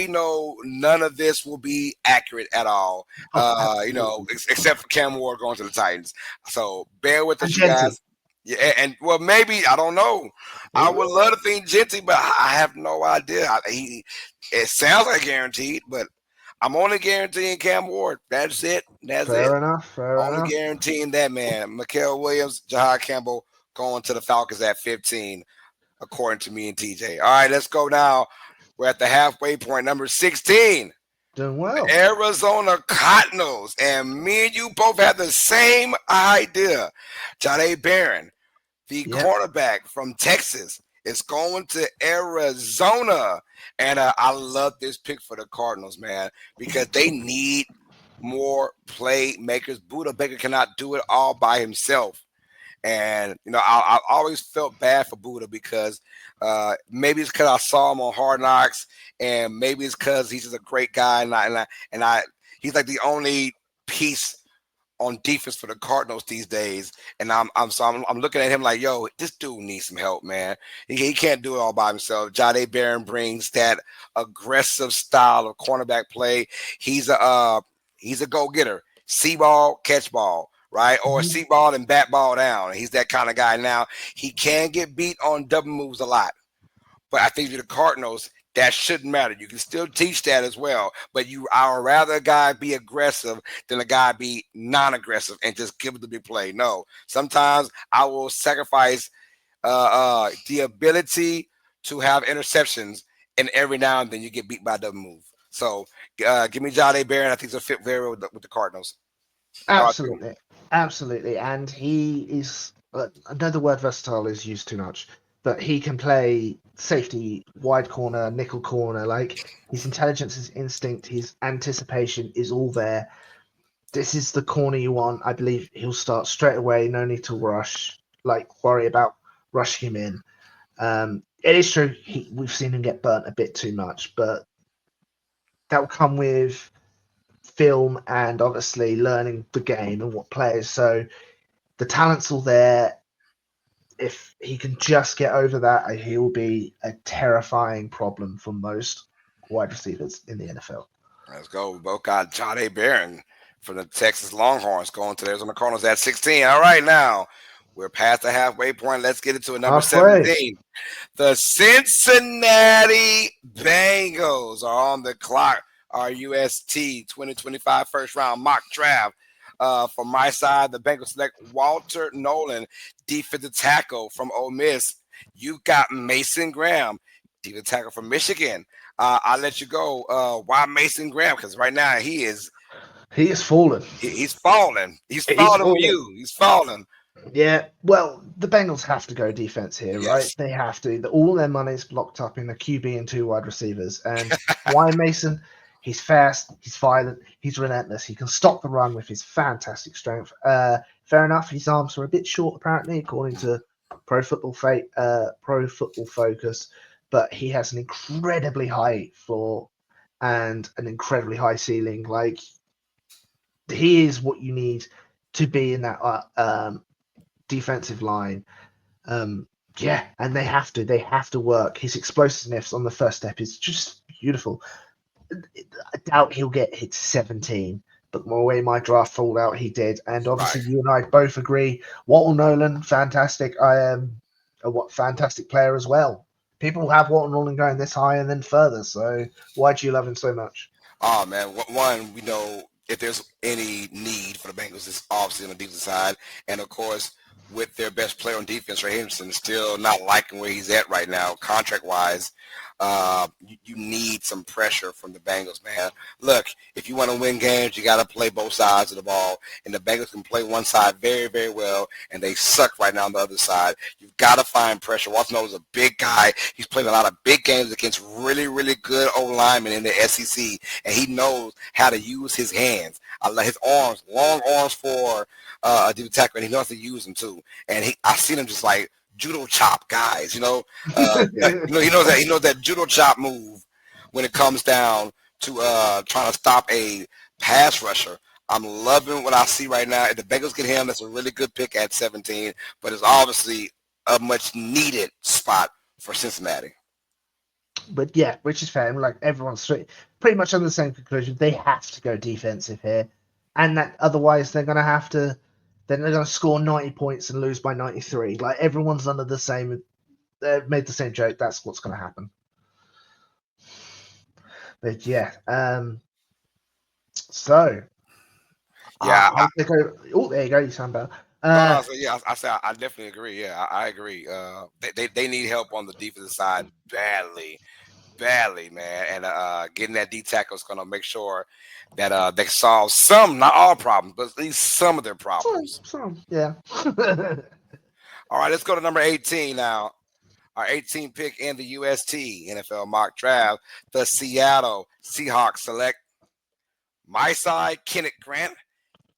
know none of this will be accurate at all. Except for Cam Ward going to the Titans. So bear with us, you guys. Yeah, and well, maybe I don't know. I would love to think Genty, but I have no idea. It sounds like guaranteed, but I'm only guaranteeing Cam Ward. That's it. That's it. Fair enough. Fair Only enough. guaranteeing that man. Mikael Williams, Jahad Campbell going to the Falcons at 15, according to me and TJ. All right, let's go now. We're at the halfway point, number 16. Doing well. Arizona Cardinals. And me and you both have the same idea. Jahdae Barron, the Yep. cornerback from Texas, is going to Arizona. And I love this pick for the Cardinals, man, because they need more playmakers. Buda Baker cannot do it all by himself. And I always felt bad for Buda because maybe it's because I saw him on Hard Knocks, and maybe it's because he's just a great guy, and he's like the only piece on defense for the Cardinals these days. And I'm looking at him like, yo, this dude needs some help, man. He can't do it all by himself. Jahdae Barron brings that aggressive style of cornerback play. He's a go-getter. See ball, catch ball, right? Or see ball and bat ball down. He's that kind of guy. Now, he can get beat on double moves a lot. But I think for the Cardinals, that shouldn't matter. You can still teach that as well. But I would rather a guy be aggressive than a guy be non-aggressive and just give it the big play. No. Sometimes I will sacrifice the ability to have interceptions, and every now and then you get beat by a double move. So give me Jahdae Barron. I think it's a fit very well with the Cardinals. Absolutely. Absolutely. And he is, I know the word versatile is used too much, but he can play safety, wide corner, nickel corner. Like his intelligence, his instinct, his anticipation is all there. This is the corner you want. I believe he'll start straight away. No need to rush, worry about rushing him in. It is true. We've seen him get burnt a bit too much, but that will come with film and obviously learning the game and what players. So the talent's all there. If he can just get over that, he will be a terrifying problem for most wide receivers in the NFL. Let's go. We both got Jahdae Barron from the Texas Longhorns going to the Arizona Cardinals at 16. All right, now we're past the halfway point. Let's get into a number Halfway. 17. The Cincinnati Bengals are on the clock. Our UST 2025 first round mock draft. From my side, the Bengals select Walter Nolan, defensive tackle from Ole Miss. You got Mason Graham, defensive tackle from Michigan. I'll let you go. Why Mason Graham? Because right now he is fallen. He's falling. He's falling for you. He's falling. Yeah, well, the Bengals have to go defense here, right? Yes. They have to. All their money's locked up in the QB and two wide receivers. And why Mason? He's fast, he's violent, he's relentless. He can stop the run with his fantastic strength. Fair enough, his arms are a bit short, apparently, according to Pro Football Focus. But he has an incredibly high floor and an incredibly high ceiling. Like he is what you need to be in that defensive line. Yeah, and they have to work. His explosiveness on the first step is just beautiful. I doubt he'll get hit 17, but the way my draft rolled out, he did. And obviously, you and I both agree. Walton Nolan, fantastic. I am fantastic player as well. People have Walton Nolan going this high and then further. So why do you love him so much? Oh man, one, we know if there's any need for the Bengals, it's obviously on the defensive side, and of course with their best player on defense, Ray Henderson, still not liking where he's at right now, contract wise. You need some pressure from the Bengals, man. Look, if you want to win games, you got to play both sides of the ball. And the Bengals can play one side very, very well, and they suck right now on the other side. You've got to find pressure. Walton is a big guy. He's played a lot of big games against really, really good old linemen in the SEC, and he knows how to use his hands. I like his arms, long arms for a defensive tackle, and he knows how to use them too. And I've seen him just like judo chop guys, he knows that judo chop move when it comes down to trying to stop a pass rusher. I'm loving what I see right now. If the Bengals get him, that's a really good pick at 17, but it's obviously a much needed spot for Cincinnati. But yeah, which is fair. Like everyone's pretty much on the same conclusion. They have to go defensive here, and that otherwise they're going to have to then they're going to score 90 points and lose by 93. Like everyone's under the same, made the same joke. That's what's going to happen. But yeah, so Yeah. I'll take over. Oh, there you go. You sound better. No. So yeah, I say I definitely agree. Yeah, I agree. They need help on the defensive side badly, man. And getting that D tackle is going to make sure that they solve some, not all problems, but at least some of their problems. Yeah. All right, let's go to number 18 now. Our 18th pick in the UST NFL mock draft, the Seattle Seahawks select my side, Kenneth Grant,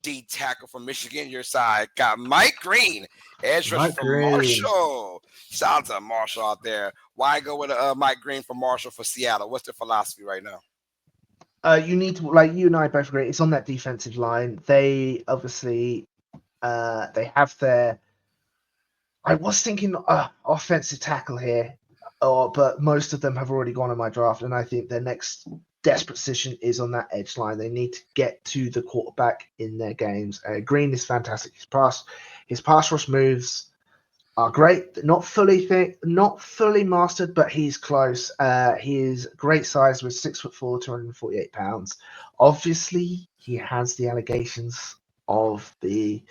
D tackle from Michigan. Your side got Mike Green, edge rusher from Marshall. Shout out to Marshall out there. Why go with Mike Green from Marshall for Seattle? What's their philosophy right now? You need to, like you and I both agree, it's on that defensive line. They obviously they have their. I was thinking offensive tackle here, but most of them have already gone in my draft, and I think their next desperate position is on that edge line. They need to get to the quarterback in their games. Green is fantastic. His pass rush moves are great. Not fully mastered, but he's close. He is great size with 6'4", 248 pounds. Obviously, he has the allegations of the.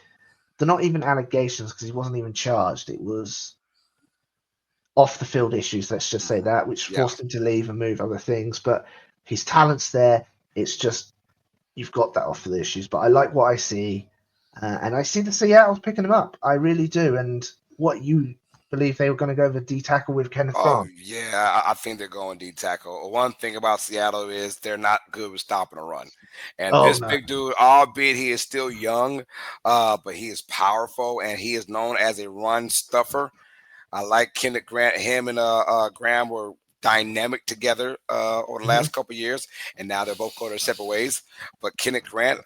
They're not even allegations because he wasn't even charged. It was off the field issues, let's just say that, which forced him to leave and move other things. But his talent's there. It's just you've got that off the issues. But I like what I see, and I see the Seattle's picking him up. I really do. And what you believe they were going to go with D tackle with Kenneth Grant? Yeah, I think they're going D tackle. One thing about Seattle is they're not good with stopping a run. And this big dude, albeit he is still young, but he is powerful and he is known as a run stuffer. I like Kenneth Grant. Him and Graham were dynamic together over the last couple of years, and now they're both going their separate ways. But Kenneth Grant,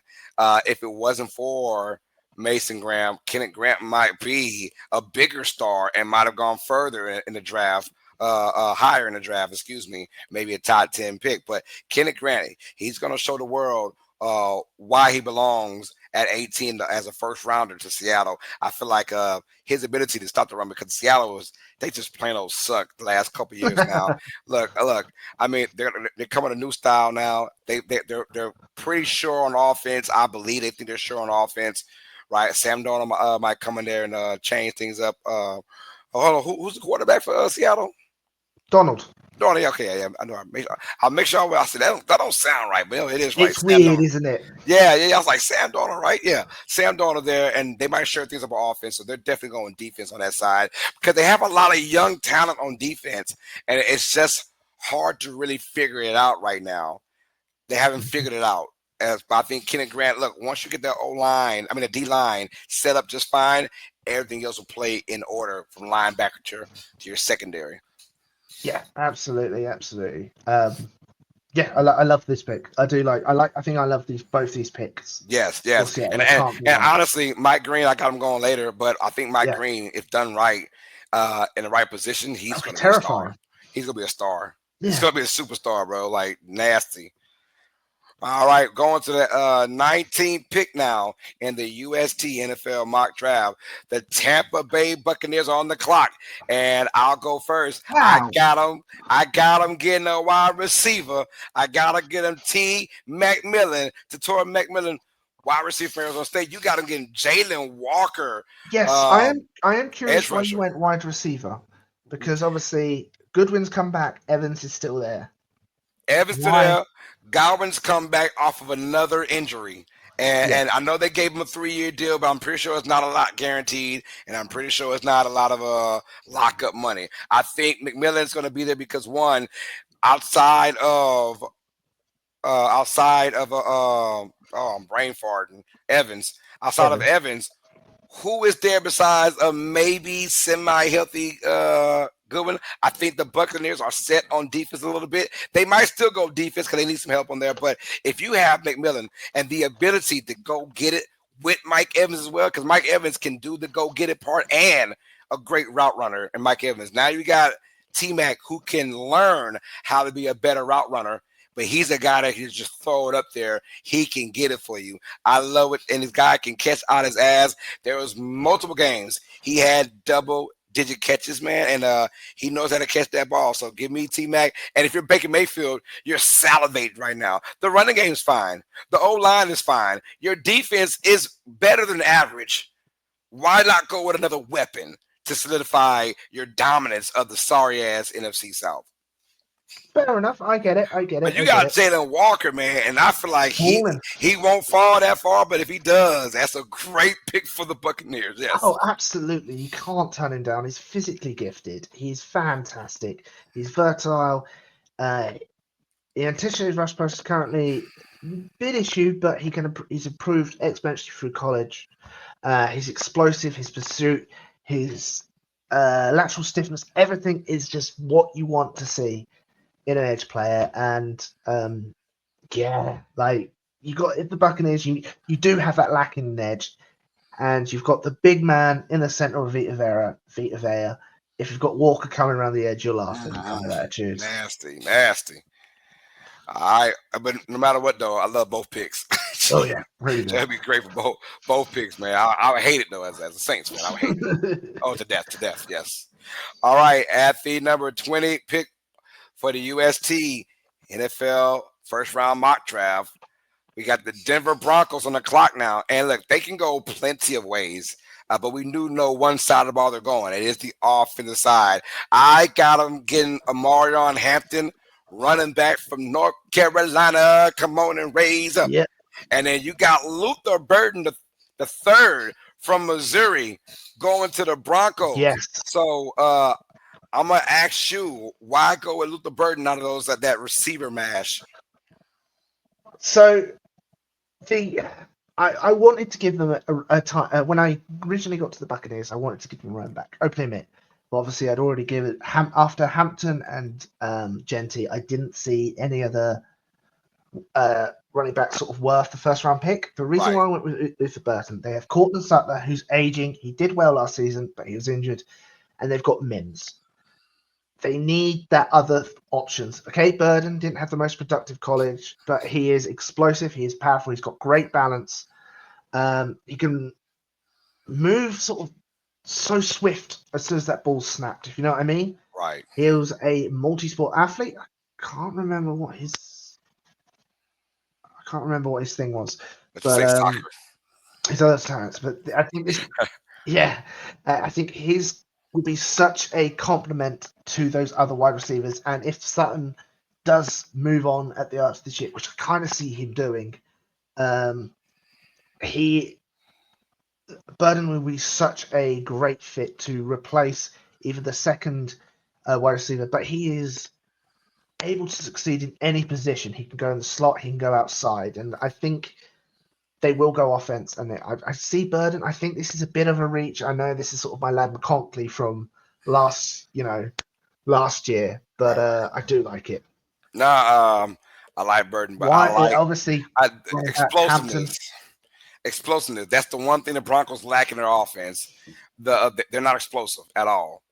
if it wasn't for Mason Graham, Kenneth Grant might be a bigger star and might have gone further in the draft, higher in the draft, excuse me, maybe a top 10 pick. But Kenneth Grant, he's going to show the world why he belongs at 18 as a first rounder to Seattle. I feel like his ability to stop the run, because Seattle they just plain old suck the last couple of years now. Look. I mean, they're coming a new style now. They're pretty sure on offense. I believe they think they're sure on offense, right? Sam Darnold might come in there and change things up. Hold on, who's the quarterback for Seattle? Donald. Okay, yeah, I know. I'll make sure. I said that don't sound right, but it is right. It's weird, isn't it? Yeah. I was like, Sam Darnold, right? Yeah, Sam Darnold there, and they might share things up on offense, so they're definitely going defense on that side because they have a lot of young talent on defense, and it's just hard to really figure it out right now. They haven't figured it out. But I think Kenneth Grant, look, once you get the the D line set up just fine, everything else will play in order from linebacker to your secondary. Yeah, absolutely. Yeah, I love this pick. I think I love both these picks. Yes. And honestly, Mike Green, I got him going later, but I think Mike Green, if done right, in the right position, he's going to be a star. He's going to be a star. Yeah. He's going to be a superstar, bro. Like nasty. All right, going to the 19th pick now in the UST NFL mock draft. The Tampa Bay Buccaneers are on the clock, and I'll go first. Wow. I got him getting a wide receiver. I got to get him T. McMillan, Torrey McMillan, wide receiver from Arizona State. You got him getting Jalen Walker. Yes, I am curious why you went wide receiver, because obviously Goodwin's come back, Evans is still there. Evans still there. Godwin's come back off of another injury. And I know they gave him a 3-year deal, but I'm pretty sure it's not a lot guaranteed, and I'm pretty sure it's not a lot of lockup money. I think McMillan's going to be there because, one, outside of I'm brain farting, Evans. Outside of Evans, who is there besides a maybe semi-healthy Goodwin? I think the Buccaneers are set on defense a little bit. They might still go defense because they need some help on there. But if you have McMillan and the ability to go get it with Mike Evans as well, because Mike Evans can do the go get it part and a great route runner in Mike Evans. Now you got T-Mac who can learn how to be a better route runner. but he's a guy that can just throw it up there. He can get it for you. I love it, and this guy can catch out his ass. There was multiple games he had double-digit catches, man, and he knows how to catch that ball. So give me T Mac. And if you're Baker Mayfield, you're salivating right now. The running game's fine. The O line is fine. Your defense is better than average. Why not go with another weapon to solidify your dominance of the sorry ass NFC South? Fair enough. I get it. I get But it. you I get got it. Jalen Walker, man, and I feel like Falling. he won't fall that far. But if he does, that's a great pick for the Buccaneers. Yes. Oh, absolutely. You can't turn him down. He's physically gifted. He's fantastic. He's versatile. The anticipated rush post is currently a bit issue, but he's improved exponentially through college. He's explosive, his pursuit, his lateral stiffness, everything is just what you want to see in an edge player. And yeah, like you got the Buccaneers, you do have that lacking in edge, and you've got the big man in the center of Vita Vea. If you've got Walker coming around the edge, you're laughing kind of attitude. Nasty, nasty. I but no matter what though, I love both picks. Oh yeah, really good. That'd be great for both picks, man. I would hate it though as a Saints fan. I would hate it. Oh, to death, yes. All right, at the number 20 pick for the UST NFL first round mock draft, we got the Denver Broncos on the clock now. And look, they can go plenty of ways. But we do know one side of the ball they're going. It is the offensive side. I got them getting Amarion Hampton, running back from North Carolina. Come on and raise up. Yeah. And then you got Luther Burden, the third from Missouri, going to the Broncos. Yes. So I'm going to ask you, why go with Luther Burden out of those that receiver mash? So I wanted to give them a time when I originally got to the Buccaneers. I wanted to give them a run back. Openly admit, but obviously I'd already given after Hampton and Genty. I didn't see any other running back sort of worth the first round pick. The reason why I went with Luther Burton, they have Cortland Sutler, who's aging. He did well last season, but he was injured, and they've got Mims. They need that other options. Okay, Burden didn't have the most productive college, but he is explosive. He is powerful. He's got great balance. He can move sort of so swift as soon as that ball's snapped, if you know what I mean. Right. He was a multi-sport athlete. I can't remember what his thing was. But soccer. His other talents. But I think this, yeah, I think his will be such a compliment to those other wide receivers. And if Sutton does move on at the arch of this year, which I kind of see him doing, Burden will be such a great fit to replace even the second wide receiver. But he is able to succeed in any position. He can go in the slot, he can go outside, and I think they will go offense. And I see Burden. I think this is a bit of a reach. I know this is sort of my lad McConkley from last year, but I do like it. No, I like Burden, but obviously explosiveness. That's the one thing the Broncos lack in their offense. They're not explosive at all.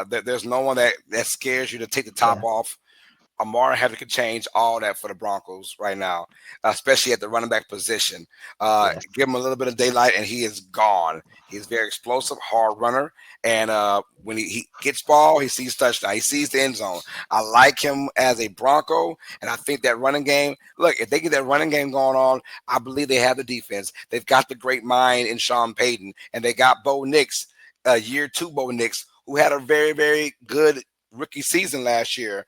There's no one that scares you to take the top off. Amari Hampton could change all that for the Broncos right now, especially at the running back position. Give him a little bit of daylight, and he is gone. He's very explosive, hard runner, and when he gets ball, he sees touchdown. He sees the end zone. I like him as a Bronco, and I think that running game, look, if they get that running game going on, I believe they have the defense. They've got the great mind in Sean Payton, and they got Bo Nix, year two Bo Nix, who had a very, very good rookie season last year,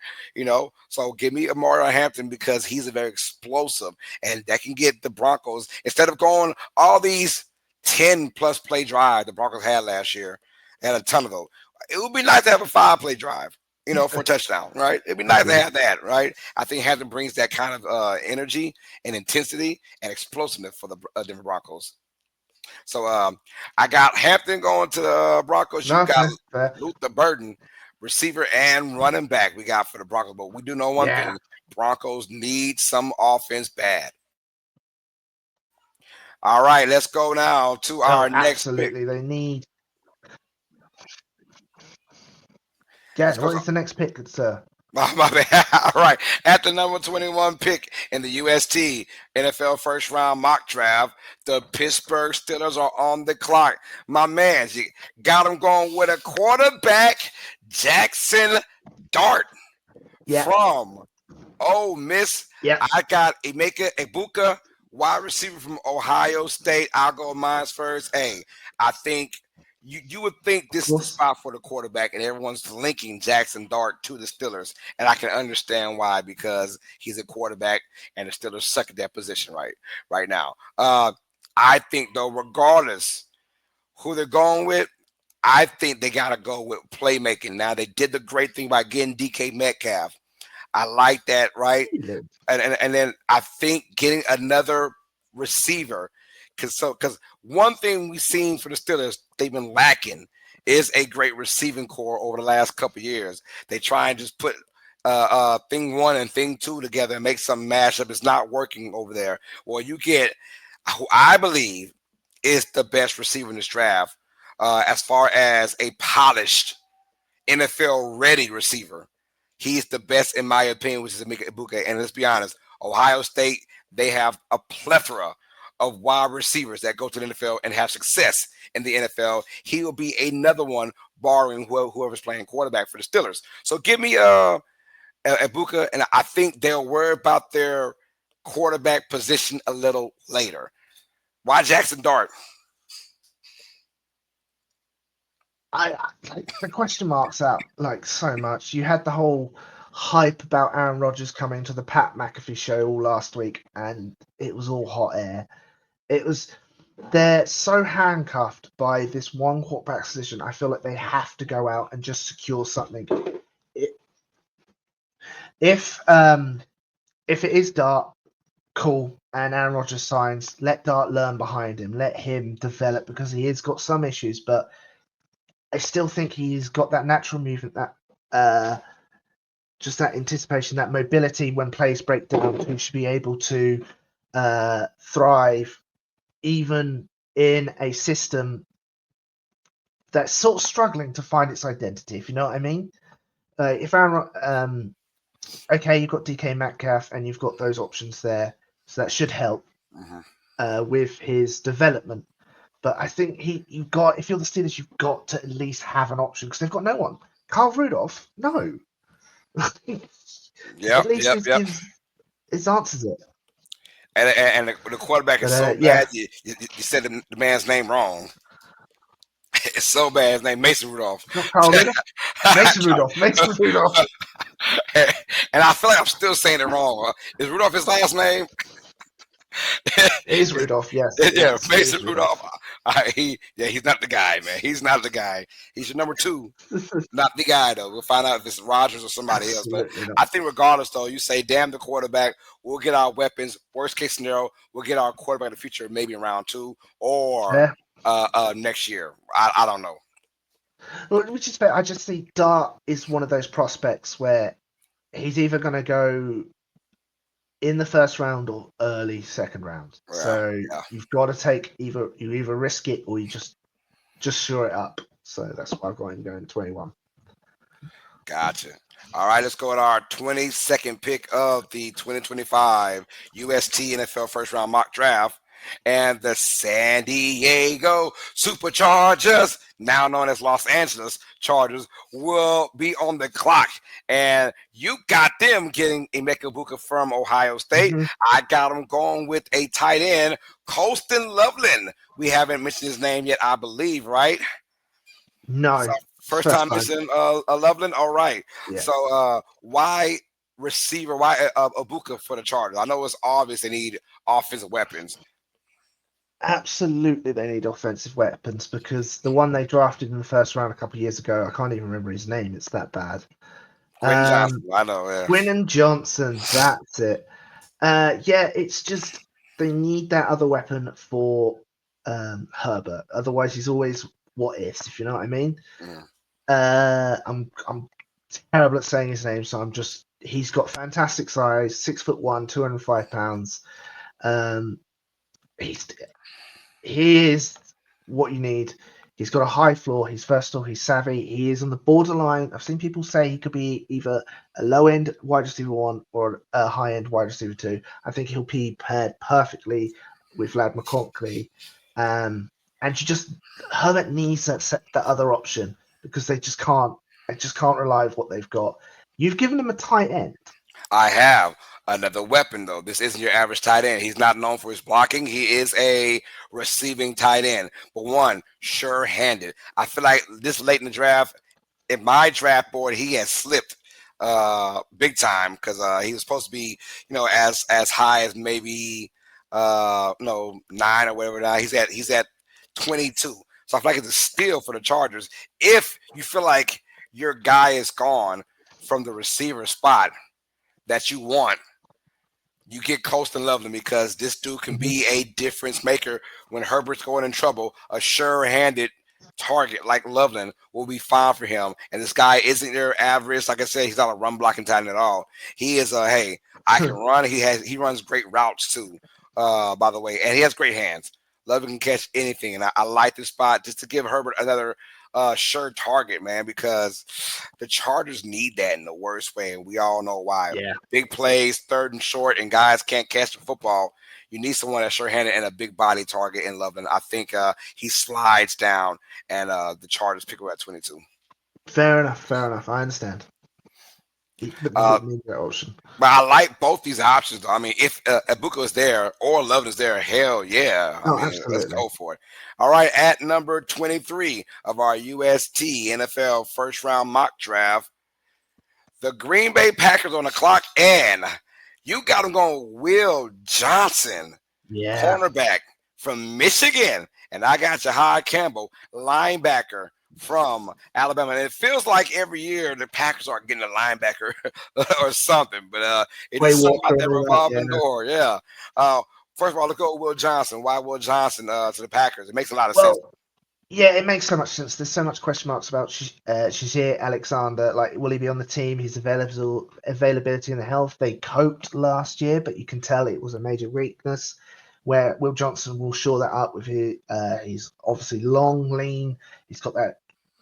so give me Amari Hampton because he's a very explosive, and that can get the Broncos, instead of going all these 10 plus play drive the Broncos had last year and a ton of those, it would be nice to have a 5-play drive, for a touchdown, right? It'd be nice to have that, right? I think Hampton brings that kind of energy and intensity and explosiveness for the Denver Broncos. So I got Hampton going to the Broncos. You got Luther Burden, receiver and running back we got for the Broncos. But we do know one thing. Broncos need some offense bad. All right, let's go now to our next pick. Absolutely, they need. Yeah, what is the next pick, sir? My bad. All right. At the number 21 pick in the UST NFL first round mock draft, the Pittsburgh Steelers are on the clock. My man, you got him going with a quarterback, Jackson Dart Yeah, from Ole Miss. yeah. I got Emeka Ibuka, wide receiver from Ohio State. I'll go mine first. Hey, I think you would think Of this is the course. spot for the quarterback, and everyone's linking Jackson Dart to the Steelers, and I can understand why because he's a quarterback, and the Steelers suck at that position right now. I think though, regardless who they're going with, I think they got to go with playmaking. Now they did the great thing by getting DK Metcalf. I like that, right? And then I think getting another receiver, because one thing we've seen for the Steelers they've been lacking is a great receiving core over the last couple of years. They try and just put thing one and thing two together and make some mashup. It's not working over there. Well, you get who I believe is the best receiver in this draft as far as a polished NFL ready receiver. He's the best in my opinion, which is Emeka Ibuka. And let's be honest, Ohio State, they have a plethora of wide receivers that go to the NFL and have success in the NFL. He will be another one, barring whoever's playing quarterback for the Steelers. So give me Ibuka, and I think they'll worry about their quarterback position a little later. Why Jackson Dart? The question marks out like so much. You had the whole hype about Aaron Rodgers coming to the Pat McAfee show all last week, and it was all hot air. They're so handcuffed by this one quarterback position. I feel like they have to go out and just secure something. If it is Dart, cool, and Aaron Rodgers signs, let Dart learn behind him, let him develop because he has got some issues, but I still think he's got that natural movement, that just that anticipation, that mobility when plays break down, who should be able to thrive even in a system that's sort of struggling to find its identity, if you know what I mean. If Aaron, okay, you've got DK Metcalf and you've got those options there, so that should help with his development. But I think if you're the Steelers, you've got to at least have an option because they've got no one. Carl Rudolph, no. At least it answers it. And the quarterback is so bad, you said the man's name wrong. It's so bad. His name Mason Rudolph. Not Carl Rudolph. Mason Rudolph. Mason Rudolph. And I feel like I'm still saying it wrong. Is Rudolph his last name? It is Rudolph, yes. Yeah, Mason Rudolph. He's not the guy, man. He's not the guy. He's your number two. Not the guy, though. We'll find out if it's Rodgers or somebody else. But I think regardless, though, you say, damn the quarterback. We'll get our weapons. Worst case scenario, we'll get our quarterback in the future, maybe in round 2 or next year. I don't know. Which is fair. I just think Dart is one of those prospects where he's either going to go in the first round or early second round. You've got to take you either risk it or you just shore it up. So that's why I'm going to go in 21. Gotcha. All right, let's go with our 22nd pick of the 2025 UST NFL first round mock draft. And the San Diego Superchargers, now known as Los Angeles Chargers, will be on the clock. And you got them getting Emeka Ibuka from Ohio State. I got them going with a tight end, Colston Loveland. We haven't mentioned his name yet, I believe, right? No. So first time mentioning Loveland? All right. Yeah. So why receiver, why Ibuka for the Chargers? I know it's obvious they need offensive weapons. Absolutely, they need offensive weapons because the one they drafted in the first round a couple of years ago, I can't even remember his name. It's that bad. Quentin Johnson, I know. Yeah. Quentin Johnson, that's it. It's just they need that other weapon for Herbert. Otherwise, he's always what if you know what I mean. I'm terrible at saying his name, so he's got fantastic size, 6'1", 205 pounds. He is what you need. He's got a high floor. He's versatile. He's savvy. He is on the borderline. I've seen people say he could be either a low end wide receiver one or a high end wide receiver two. I think he'll be paired perfectly with Vlad McConkley. And you just Herbert needs that other option because they just can't rely on what they've got. You've given him a tight end. I have another weapon though. This isn't your average tight end. He's not known for his blocking. He is a receiving tight end, but one sure-handed. I feel like this late in the draft, in my draft board, he has slipped big time because he was supposed to be, as high as maybe 9 or whatever. Now he's at 22. So I feel like it's a steal for the Chargers. If you feel like your guy is gone from the receiver spot that you want, you get Colston Loveland because this dude can be a difference maker when Herbert's going in trouble. A sure-handed target like Loveland will be fine for him. And this guy isn't your average. Like I said, he's not a run blocking tight end at all. He is hey, I can run. He runs great routes too, by the way, and he has great hands. Loveland can catch anything, and I like this spot just to give Herbert another sure target, man, because the Chargers need that in the worst way, and we all know why. Yeah. Big plays, third and short, and guys can't catch the football. You need someone that's sure-handed and a big body target in Loveland. I think he slides down, and the Chargers pick him at 22. Fair enough. I understand. But need that option. But I like both these options, though. I mean, if Ibuka is there or Loveland is there, hell yeah. I mean, Absolutely. let's go for it. All right, at number 23 of our UST NFL first-round mock draft, the Green Bay Packers on the clock, and you got them going Will Johnson, cornerback from Michigan, and I got Jahad Campbell, linebacker from Alabama. And it feels like every year the Packers are getting a linebacker or something, but it's just something about that revolving door. Yeah. First of all, let's go with Will Johnson. Why Will Johnson to the Packers? It makes a lot of sense. Yeah, it makes so much sense. There's so much question marks about Shazier Alexander. Like, will he be on the team? His availability and the health. They coped last year, but you can tell it was a major weakness. Where Will Johnson will shore that up with he's obviously long, lean. He's got that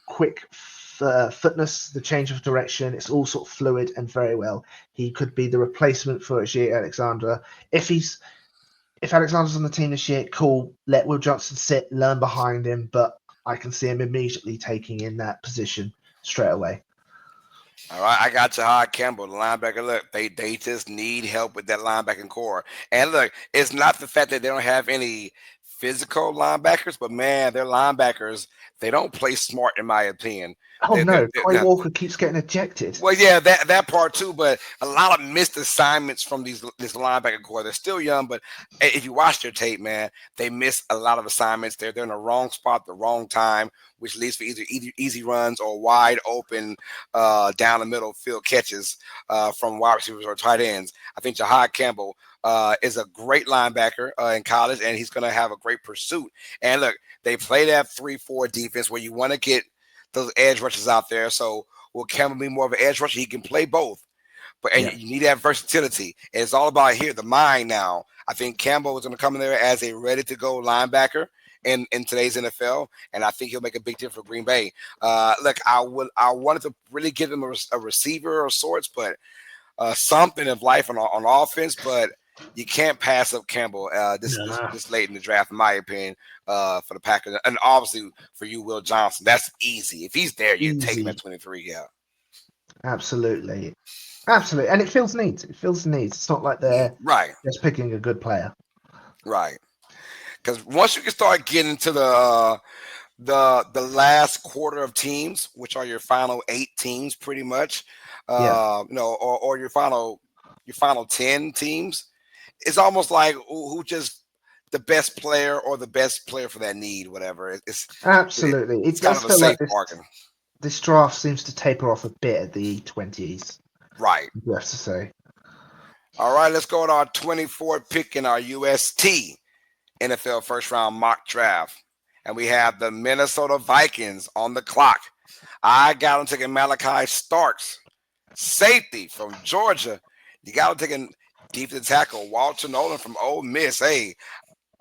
quick footness, the change of direction. It's all sort of fluid and very well. He could be the replacement for Shazier Alexander if Alexander's on the team this year. Cool, let Will Johnson sit, learn behind him, but I can see him immediately taking in that position straight away. All right, I got Jahad Campbell, the linebacker. Look, they just need help with that linebacking core. And look, it's not the fact that they don't have any physical linebackers, but man, their linebackers, they don't play smart, in my opinion. Quay Walker keeps getting ejected. Well, yeah, that part too, but a lot of missed assignments from this linebacker core. They're still young, but if you watch their tape, man, they miss a lot of assignments. They're in the wrong spot, the wrong time, which leads for either easy runs or wide open down the middle field catches from wide receivers or tight ends. I think Jahad Campbell is a great linebacker in college, and he's going to have a great pursuit. And look, they play that 3-4 defense where you want to get those edge rushers out there. So will Campbell be more of an edge rusher? He can play both, but you need that versatility. And it's all about the mind now. I think Campbell is going to come in there as a ready-to-go linebacker in today's NFL, and I think he'll make a big difference for Green Bay. Look, I wanted to really give him a receiver of sorts, but something of life on offense, but you can't pass up Campbell this late in the draft, in my opinion, for the Packers. And obviously for you, Will Johnson, that's easy. If he's there, you take him at 23. Yeah, absolutely, and it fills needs. It's not like they're just picking a good player, right? Because once you can start getting to the last quarter of teams, which are your final 8 teams, pretty much, or your final 10 teams. It's almost like who just the best player or the best player for that need, whatever. It's absolutely. It's kind of a safe bargain. This draft seems to taper off a bit at the 20s. Right. You have to say. All right, let's go to our 24th pick in our UST NFL first round mock draft. And we have the Minnesota Vikings on the clock. I got them taking Malachi Starks, safety from Georgia. You got them taking defensive tackle Walter Nolan from Ole Miss. Hey,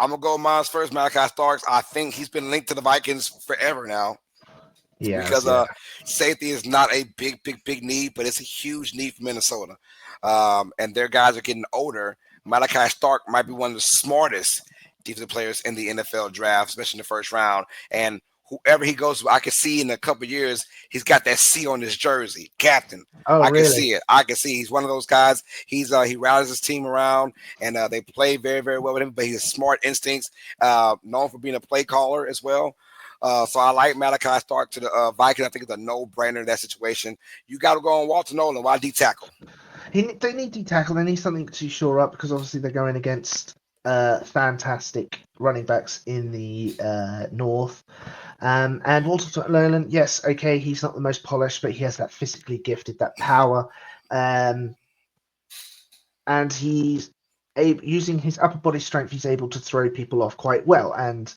I'm gonna go mine first. Malachi Starks. I think he's been linked to the Vikings forever now Yes, because yeah. safety is not a big need, but it's a huge need for Minnesota. And their guys are getting older. Malachi Stark might be one of the smartest defensive players in the NFL draft, especially in the first round. And whoever he goes to, I can see in a couple of years he's got that C on his jersey, captain. Oh, I can really? see it. I can see he's one of those guys. He rallies his team around, and they play very well with him. But he has smart instincts, known for being a play caller as well. So I like Malachi Stark to the Vikings. I think it's a no-brainer in that situation. You got to go on Walter Nolan. Why D tackle? They need to tackle. They need something to shore up because obviously they're going against fantastic running backs in the north. And Walter Nolan, yes, okay, he's not the most polished, but he has that physically gifted, that power. And he's using his upper body strength, he's able to throw people off quite well. And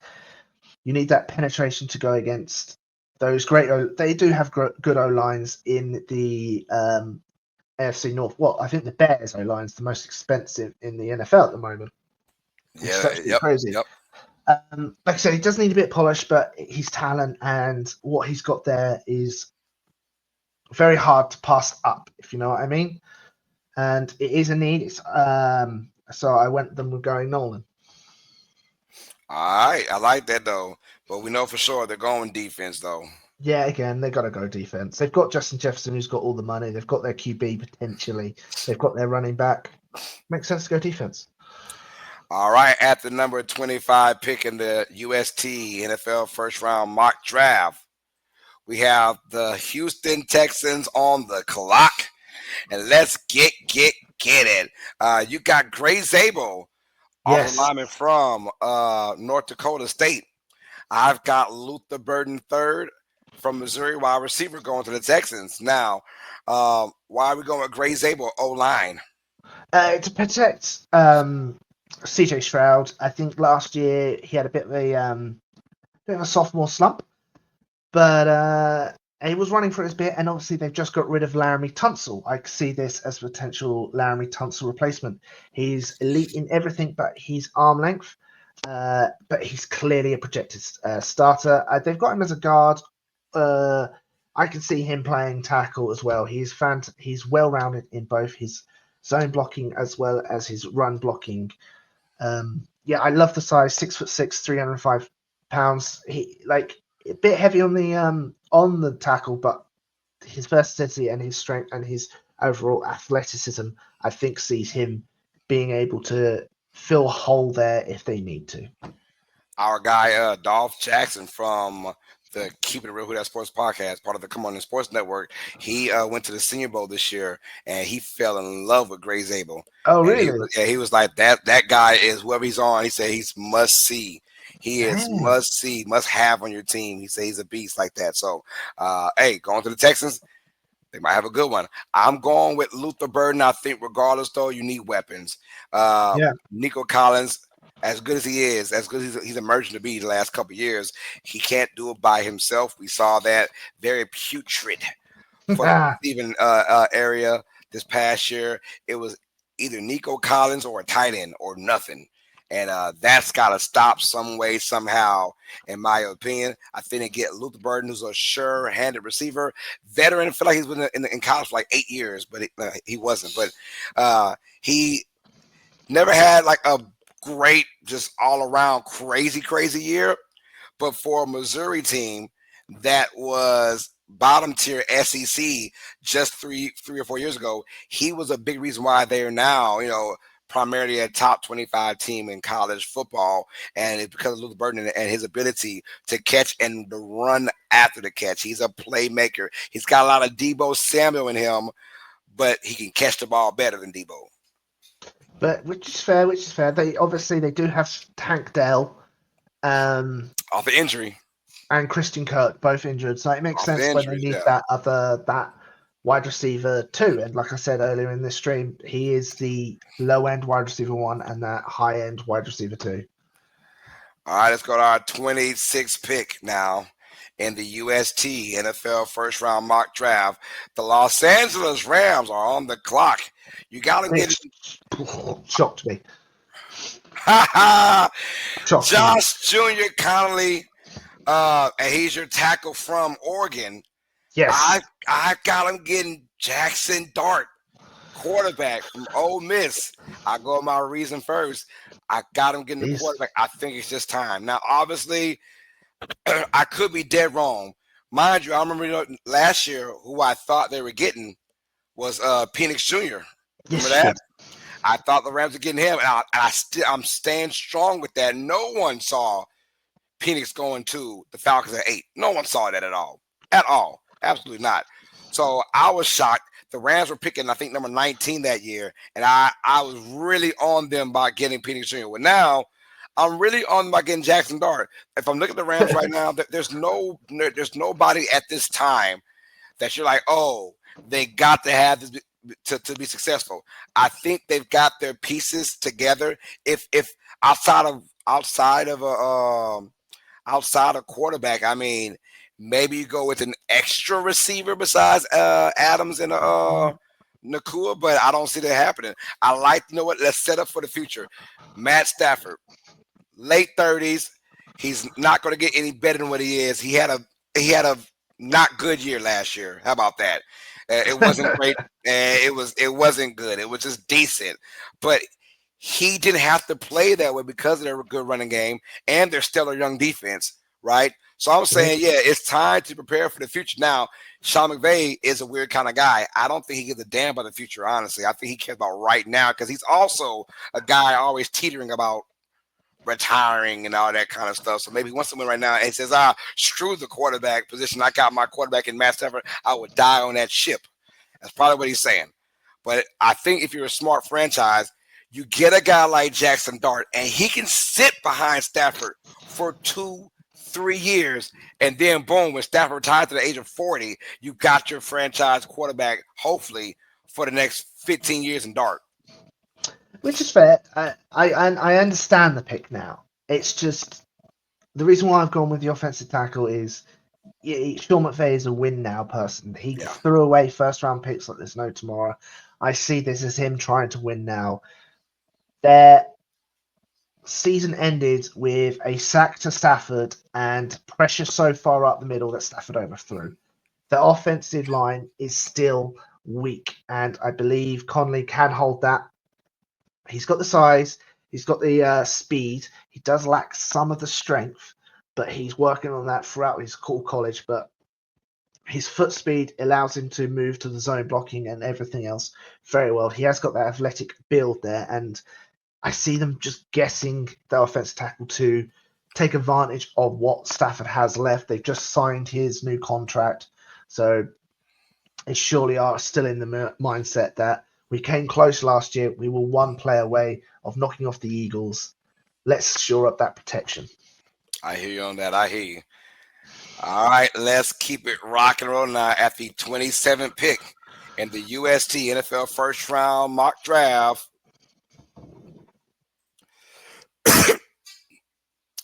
you need that penetration to go against those great. They do have good O lines in the AFC North. Well, I think the Bears O line is the most expensive in the NFL at the moment, which is Yeah. absolutely crazy. Yep. Like I said, he does need a bit of polish, but his talent and what he's got there is very hard to pass up, if you know what I mean. And it is a need. So I went them with going Nolan. All right, I like that though. But we know for sure they're going defense though. Yeah, again, they got to go defense. They've got Justin Jefferson, who's got all the money. They've got their QB potentially. They've got their running back. Makes sense to go defense. All right, at the number 25 pick in the UST NFL first round mock draft, we have the Houston Texans on the clock. And let's get it. You got Gray Zabel, offensive Yes. lineman from North Dakota State. I've got Luther Burden third from Missouri, wide receiver, going to the Texans. Now, why are we going with Gray Zabel O-line? To protect CJ Stroud, I think last year he had a bit of a sophomore slump, but he was running for his bit, and obviously they've just got rid of Laramie Tunsil. I see this as a potential Laramie Tunsil replacement. He's elite in everything but his arm length, but he's clearly a projected starter. They've got him as a guard. I can see him playing tackle as well. He's well-rounded in both his zone blocking as well as his run blocking. Yeah, I love the size. 6'6", 305 pounds. He a bit heavy on the tackle, but his versatility and his strength and his overall athleticism, I think, sees him being able to fill a hole there if they need to. Our guy Dolph Jackson from the Keeping It Real Who That Sports podcast, part of the Come On In Sports Network, he went to the Senior Bowl this year, and he fell in love with Gray Zabel. Oh, and really? He was like, that guy is whoever he's on. He said he's must see. He is must see, must have on your team. He said he's a beast like that. So, hey, going to the Texans, they might have a good one. I'm going with Luther Burden. I think regardless, though, you need weapons. Nico Collins, as good as he is, as good as he's emerging to be the last couple of years, he can't do it by himself. We saw that very putrid for the receiving area this past year. It was either Nico Collins or a tight end or nothing. And that's got to stop some way, somehow, in my opinion. I think they get Luther Burden, who's a sure-handed receiver, veteran. I feel like he's been in college for like 8 years, but he wasn't. But he never had like a great, just all-around crazy year. But for a Missouri team that was bottom-tier SEC just three or 4 years ago, he was a big reason why they are now, primarily a top 25 team in college football, and it's because of Luther Burden and his ability to catch and to run after the catch. He's a playmaker. He's got a lot of Deebo Samuel in him, but he can catch the ball better than Deebo. But which is fair. They do have Tank Dell, off the injury, and Christian Kirk both injured, so it makes sense when they need that wide receiver too. And like I said earlier in this stream, he is the low end wide receiver 1 and that high end wide receiver 2. All right, let's go to our 26th pick now in the UST NFL first round mock draft. The Los Angeles Rams are on the clock. You got to get shocked me. Shocked me. Josh Jr. Connolly, and he's your tackle from Oregon. Yes. I got him getting Jackson Dart, quarterback from Ole Miss. I go with my reason first. I got him getting the He's quarterback. I think it's just time. Now, obviously, I could be dead wrong. Mind you, I remember last year who I thought they were getting was Penix Jr. Remember yes, you that? did. I thought the Rams were getting him, and I'm staying strong with that. No one saw Penix going to the Falcons at 8. No one saw that at all, absolutely not. So I was shocked. The Rams were picking, I think, number 19 that year, and I was really on them by getting Penix Jr. Well, now I'm really on by getting Jackson Dart. If I'm looking at the Rams right now, there's nobody at this time that you're like, oh, they got to have this to be successful. I think they've got their pieces together. If outside of quarterback, I mean, maybe you go with an extra receiver besides Adams and Nakua, but I don't see that happening. I like, you know what? Let's set up for the future. Matt Stafford, late 30s. He's not going to get any better than what he is. He had a not good year last year. How about that? It wasn't great. It wasn't good. It was just decent, but he didn't have to play that way because of their good running game and their stellar young defense, right? So I'm saying, yeah, it's time to prepare for the future. Now, Sean McVay is a weird kind of guy. I don't think he gives a damn about the future, honestly. I think he cares about right now because he's also a guy always teetering about retiring and all that kind of stuff. So maybe he wants to win right now and he says, screw the quarterback position. I got my quarterback in Matt Stafford. I would die on that ship. That's probably what he's saying. But I think if you're a smart franchise, you get a guy like Jackson Dart, and he can sit behind Stafford for 2-3 years, and then boom, when Stafford retires to the age of 40, you got your franchise quarterback, hopefully, for the next 15 years in Dart. Which is fair. I understand the pick now. It's just the reason why I've gone with the offensive tackle is Sean McVay is a win now person. He threw away first round picks like there's no tomorrow. I see this as him trying to win now. Their season ended with a sack to Stafford and pressure so far up the middle that Stafford overthrew. The offensive line is still weak, and I believe Conley can hold that. He's got the size, he's got the speed. He does lack some of the strength, but he's working on that throughout his college. But his foot speed allows him to move to the zone blocking and everything else very well. He has got that athletic build there, and I see them just guessing the offensive tackle to take advantage of what Stafford has left. They've just signed his new contract, so they surely are still in the mindset that we came close last year. We were one play away of knocking off the Eagles. Let's shore up that protection. I hear you on that. I hear you. All right, let's keep it rock and roll now at the 27th pick in the UST NFL first round mock draft.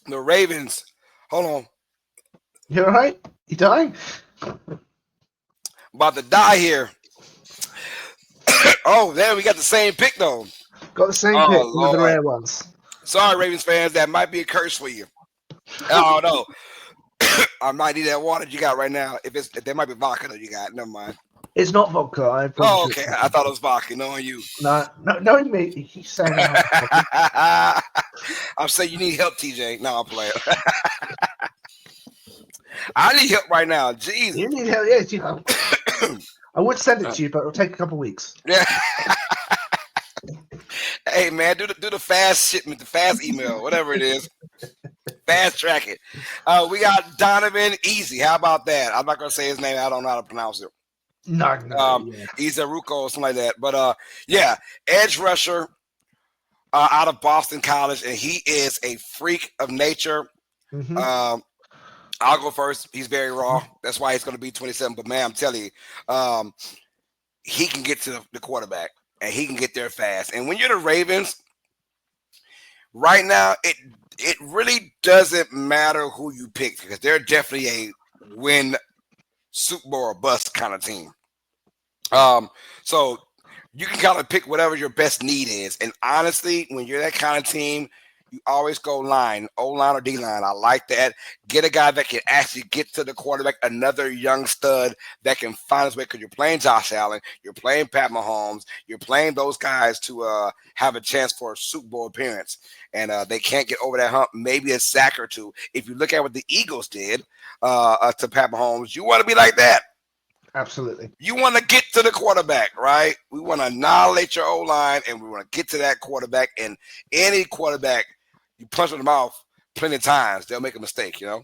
The Ravens. Hold on. You all right? You dying? About to die here. Oh, there we got the same pick though. Got the same pick, one of the rare ones. Sorry, Ravens fans, that might be a curse for you. Oh no. I might need that water you got right now. If there might be vodka that you got, never mind. It's not vodka. Okay. I thought it was vodka. Knowing you. No, knowing me, you keep saying that. I'm saying you need help, TJ. No, I'm playing. I need help right now. Jesus. You need help, yes. You know. I would send it to you, but it'll take a couple of weeks. Yeah. Hey man, do the fast shipment, the fast email, whatever it is. Fast track it. We got Donovan Easy. How about that? I'm not gonna say his name. I don't know how to pronounce it. No. Izaruko or something like that. But yeah, edge rusher out of Boston College, and he is a freak of nature. Mm-hmm. I'll go first. He's very raw. That's why he's going to be 27. But man, I'm telling you, he can get to the quarterback, and he can get there fast. And when you're the Ravens, right now, it really doesn't matter who you pick because they're definitely a win Super Bowl or bust kind of team. So you can kind of pick whatever your best need is. And honestly, when you're that kind of team, you always go line, O line or D line. I like that. Get a guy that can actually get to the quarterback, another young stud that can find his way. Because you're playing Josh Allen, you're playing Pat Mahomes, you're playing those guys to have a chance for a Super Bowl appearance, and they can't get over that hump. Maybe a sack or two. If you look at what the Eagles did to Pat Mahomes, you want to be like that. Absolutely. You want to get to the quarterback, right? We want to annihilate your O line, and we want to get to that quarterback. And any quarterback, you punch in the mouth plenty of times, they'll make a mistake, you know.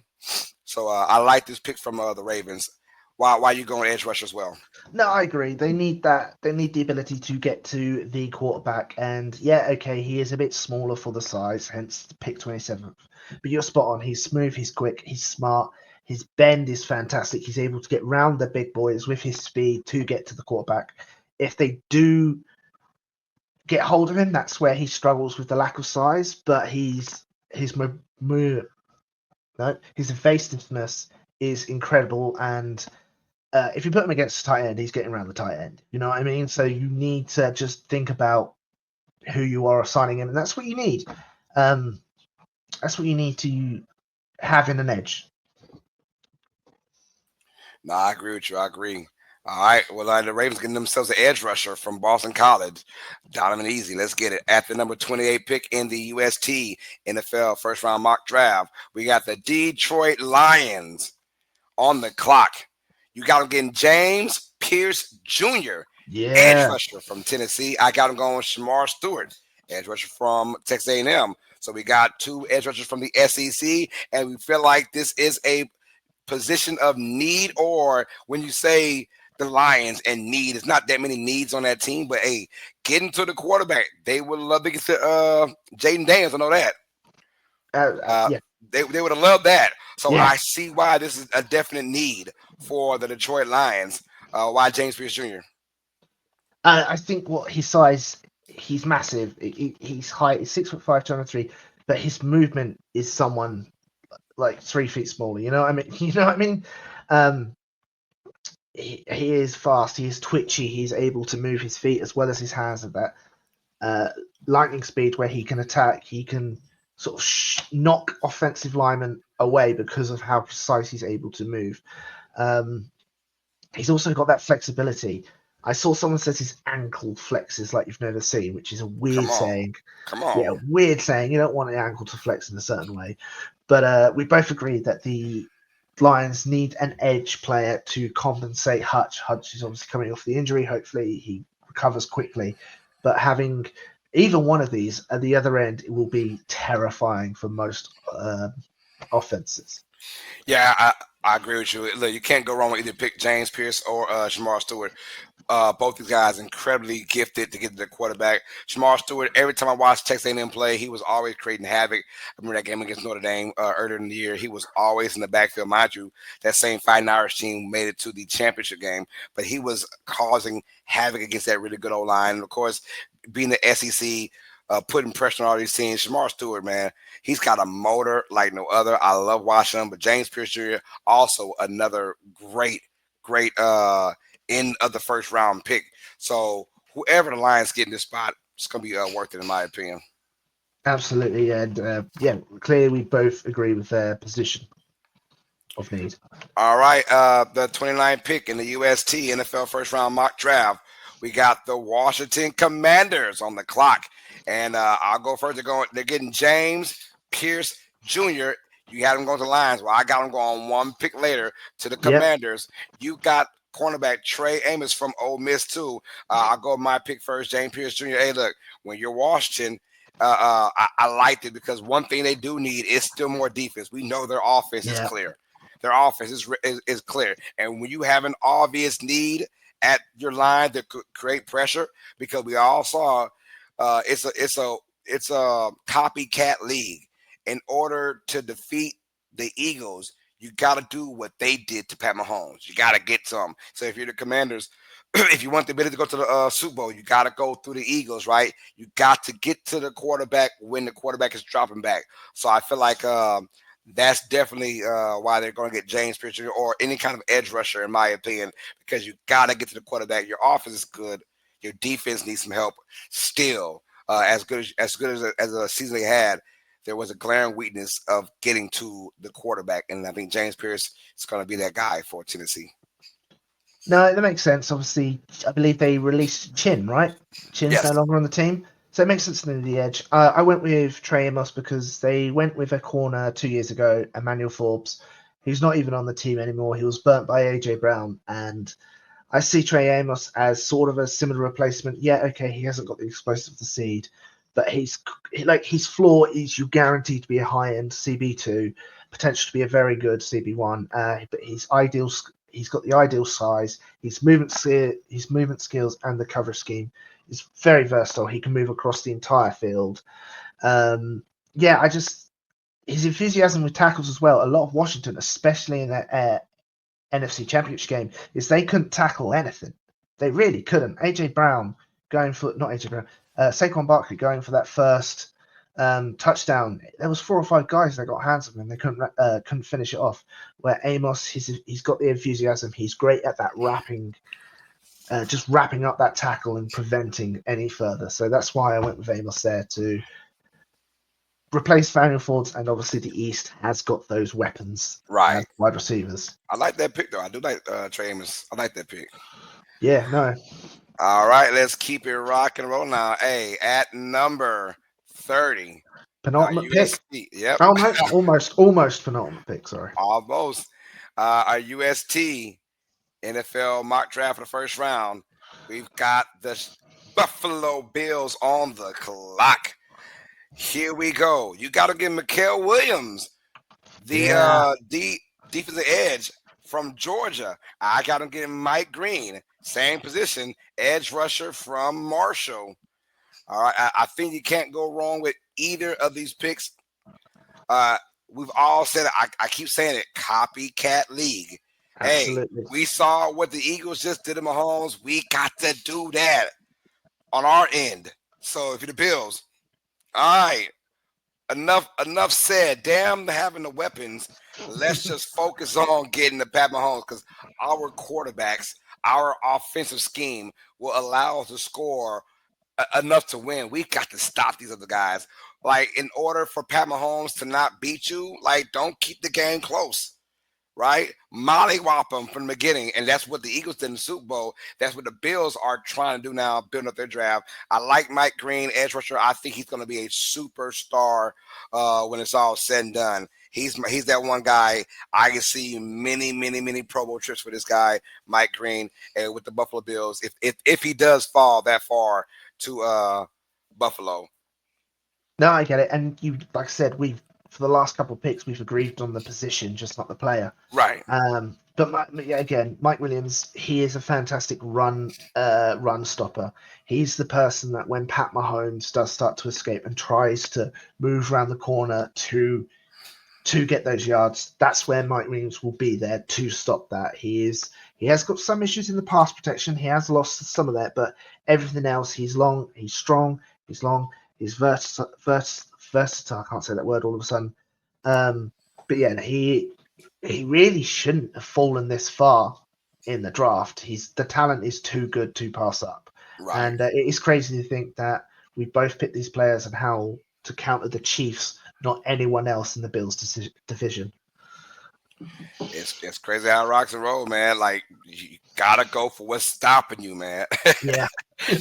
So I like this pick from the Ravens. Why you going edge rush as well? No, I agree. They need that. They need the ability to get to the quarterback. And yeah, okay, he is a bit smaller for the size, hence pick 27th. But you're spot on. He's smooth. He's quick. He's smart. His bend is fantastic. He's able to get round the big boys with his speed to get to the quarterback. If they do get hold of him, that's where he struggles with the lack of size. But his evasiveness is incredible, and if you put him against a tight end, he's getting around the tight end. You know what I mean? So you need to just think about who you are assigning him, and that's what you need. Um, that's what you need to have in an edge. No, I agree with you. I agree. All right. Well, the Ravens getting themselves an edge rusher from Boston College, Donovan Easy. Let's get it. At the number 28 pick in the UST NFL first round mock draft, we got the Detroit Lions on the clock. You got him getting James Pierce Jr., edge Yeah, rusher from Tennessee. I got him going Shamar Stewart, edge rusher from Texas A&M. So we got two edge rushers from the SEC, and we feel like this is a position of need, or when you say the Lions and need, it's not that many needs on that team, but hey, getting to the quarterback, they would love to get to Jaden Daniels. I know that. Uh, yeah, they would have loved that. So yeah. I see why this is a definite need for the Detroit Lions. Why James Pierce Jr. I think what his size, he's massive. He's height is 6'5", 203, but his movement is someone like 3 feet smaller. You know what I mean? You know what I mean? Um, he is fast. He is twitchy. He's able to move his feet as well as his hands at that uh, lightning speed where he can attack. He can sort of knock offensive linemen away because of how precise he's able to move. Um, he's also got that flexibility. I saw someone says his ankle flexes like you've never seen, which is a Come weird on, saying. come Yeah, on. weird saying. You don't want the ankle to flex in a certain way. But we both agreed that the Lions need an edge player to compensate Hutch. Hutch is obviously coming off the injury. Hopefully, he recovers quickly. But having either one of these at the other end, it will be terrifying for most offenses. Yeah, I agree with you. Look, you can't go wrong with either pick James Pierce or Shamar Stewart. Both these guys incredibly gifted to get to the quarterback. Shamar Stewart, every time I watched Texas A&M play, he was always creating havoc. I remember that game against Notre Dame earlier in the year. He was always in the backfield. Mind you, that same Fighting Irish team made it to the championship game, but he was causing havoc against that really good O-line. And of course, being the SEC, putting pressure on all these teams. Shamar Stewart, man, he's got a motor like no other. I love watching him. But James Pierce Jr., also another great end of the first round pick. So whoever the Lions get in this spot, it's going to be worth it in my opinion. Absolutely, and yeah, clearly we both agree with their position of need. All right, the 29th pick in the UST NFL first round mock draft. We got the Washington Commanders on the clock. And I'll go first. They're getting James Pierce Jr. You had him going to the Lions. Well, I got him going one pick later to the Yep. Commanders. You got cornerback Trey Amos from Ole Miss too. I'll go with my pick first, James Pierce Jr. Hey, look, when you're Washington, I liked it because one thing they do need is still more defense. We know their offense is Yeah. clear. Their offense is clear. And when you have an obvious need at your line to create pressure, because we all saw it's a copycat league. In order to defeat the Eagles, you got to do what they did to Pat Mahomes. You got to get some. So if you're the Commanders, if you want the ability to go to the Super Bowl, you got to go through the Eagles, right? You got to get to the quarterback when the quarterback is dropping back. So I feel like that's definitely why they're going to get James Pierce Jr. or any kind of edge rusher, in my opinion, because you got to get to the quarterback. Your offense is good. Your defense needs some help still. As good as a season they had, there was a glaring weakness of getting to the quarterback, and I think James Pierce is going to be that guy for Tennessee. No, that makes sense. Obviously, I believe they released Chin, right? Chin's no Yes. longer on the team. So it makes sense to the edge. I went with Trey Amos because they went with a corner 2 years ago, Emmanuel Forbes, who's not even on the team anymore. He was burnt by AJ Brown. And I see Trey Amos as sort of a similar replacement. Yeah, okay, he hasn't got the explosive of the seed, but his floor is you guaranteed to be a high end CB2, potential to be a very good CB1. But he's got the ideal size. His movement skills, and the cover scheme is very versatile. He can move across the entire field. Yeah, his enthusiasm with tackles as well. A lot of Washington, especially in that NFC Championship game, is they couldn't tackle anything. They really couldn't. AJ Brown going for not AJ Brown, Saquon Barkley going for that first touchdown. There was 4 or 5 guys that got hands on him. They couldn't finish it off. Where Amos, he's got the enthusiasm. He's great at that just wrapping up that tackle and preventing any further. So that's why I went with Amos there to replace Daniel Fords, and obviously the East has got those weapons Right. as wide receivers. I like that pick, though. I do like Trey Amos. I like that pick. Yeah, no. All right, let's keep it rock and roll now. Hey, at number 30, Penultimate pick. UST. Yep. Almost penultimate pick, sorry. Almost. Our UST NFL mock draft for the first round. We've got the Buffalo Bills on the clock. Here we go. You got to give Mikael Williams the defensive edge from Georgia. I got to give Mike Green, same position, edge rusher from Marshall. All right, I think you can't go wrong with either of these picks. We've all said it. I keep saying it, copycat league. Absolutely. Hey, we saw what the Eagles just did to Mahomes. We got to do that on our end. So if you're the Bills, all right, enough said. Damn having the weapons. Let's just focus on getting the Pat Mahomes, because our quarterbacks, our offensive scheme will allow us to score enough to win. We've got to stop these other guys. Like, in order for Pat Mahomes to not beat you, like, don't keep the game close, right? Mollywop them from the beginning, and that's what the Eagles did in the Super Bowl. That's what the Bills are trying to do now, building up their draft. I like Mike Green, edge rusher. I think he's going to be a superstar when it's all said and done. He's that one guy. I can see many Pro Bowl trips for this guy, Mike Green, with the Buffalo Bills. If he does fall that far to Buffalo. No, I get it. And you, like I said, for the last couple of picks, we've agreed on the position, just not the player. Right. But Mike Williams, he is a fantastic run stopper. He's the person that when Pat Mahomes does start to escape and tries to move around the corner to get those yards, that's where Mike Williams will be there to stop that. He has got some issues in the pass protection. He has lost some of that, but everything else, he's long, he's strong, he's long, he's versatile. I can't say that word all of a sudden. But yeah, he really shouldn't have fallen this far in the draft. The talent is too good to pass up. Right. And it is crazy to think that we both picked these players and how to counter the Chiefs, not anyone else in the Bills division. It's crazy how it rocks and roll, man. Like, you gotta go for what's stopping you, man. Yeah.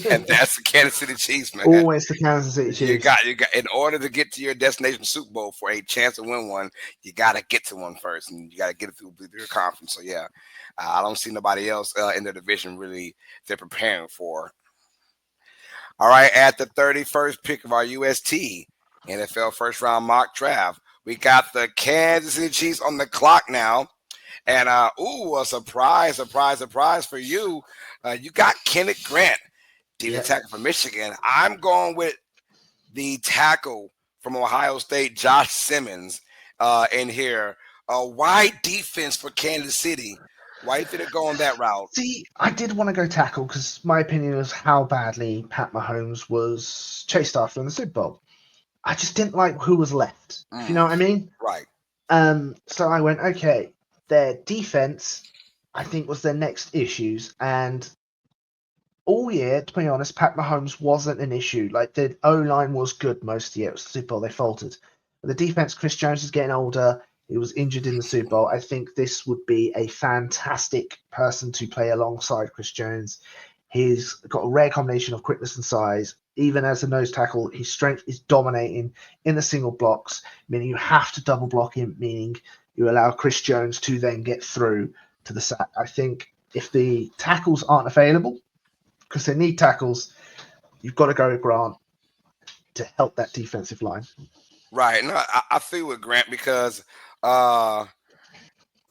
And that's the Kansas City Chiefs, man. Always the Kansas City Chiefs. You got in order to get to your destination Super Bowl for a chance to win one, you gotta get to one first, and you gotta get it through your conference. So yeah, I don't see nobody else in the division really they're preparing for. All right, at the 31st pick of our UST NFL first round mock draft, we got the Kansas City Chiefs on the clock now. And a surprise for you. You got Kenneth Grant, defensive tackle from Michigan. I'm going with the tackle from Ohio State, Josh Simmons, in here. Why defense for Kansas City? Why did it go on that route? See, I did want to go tackle because my opinion was how badly Pat Mahomes was chased after in the Super Bowl. I just didn't like who was left, if you know what I mean? Right. So I went, okay, their defense, I think, was their next issues. And all year, to be honest, Pat Mahomes wasn't an issue. Like the O line was good most of the year. It was the Super Bowl. They faltered. But the defense, Chris Jones is getting older. He was injured in the Super Bowl. I think this would be a fantastic person to play alongside Chris Jones. He's got a rare combination of quickness and size. Even as a nose tackle, his strength is dominating in the single blocks, meaning you have to double block him, meaning you allow Chris Jones to then get through to the sack. I think if the tackles aren't available, because they need tackles, you've got to go with Grant to help that defensive line. Right. No, I feel with Grant because uh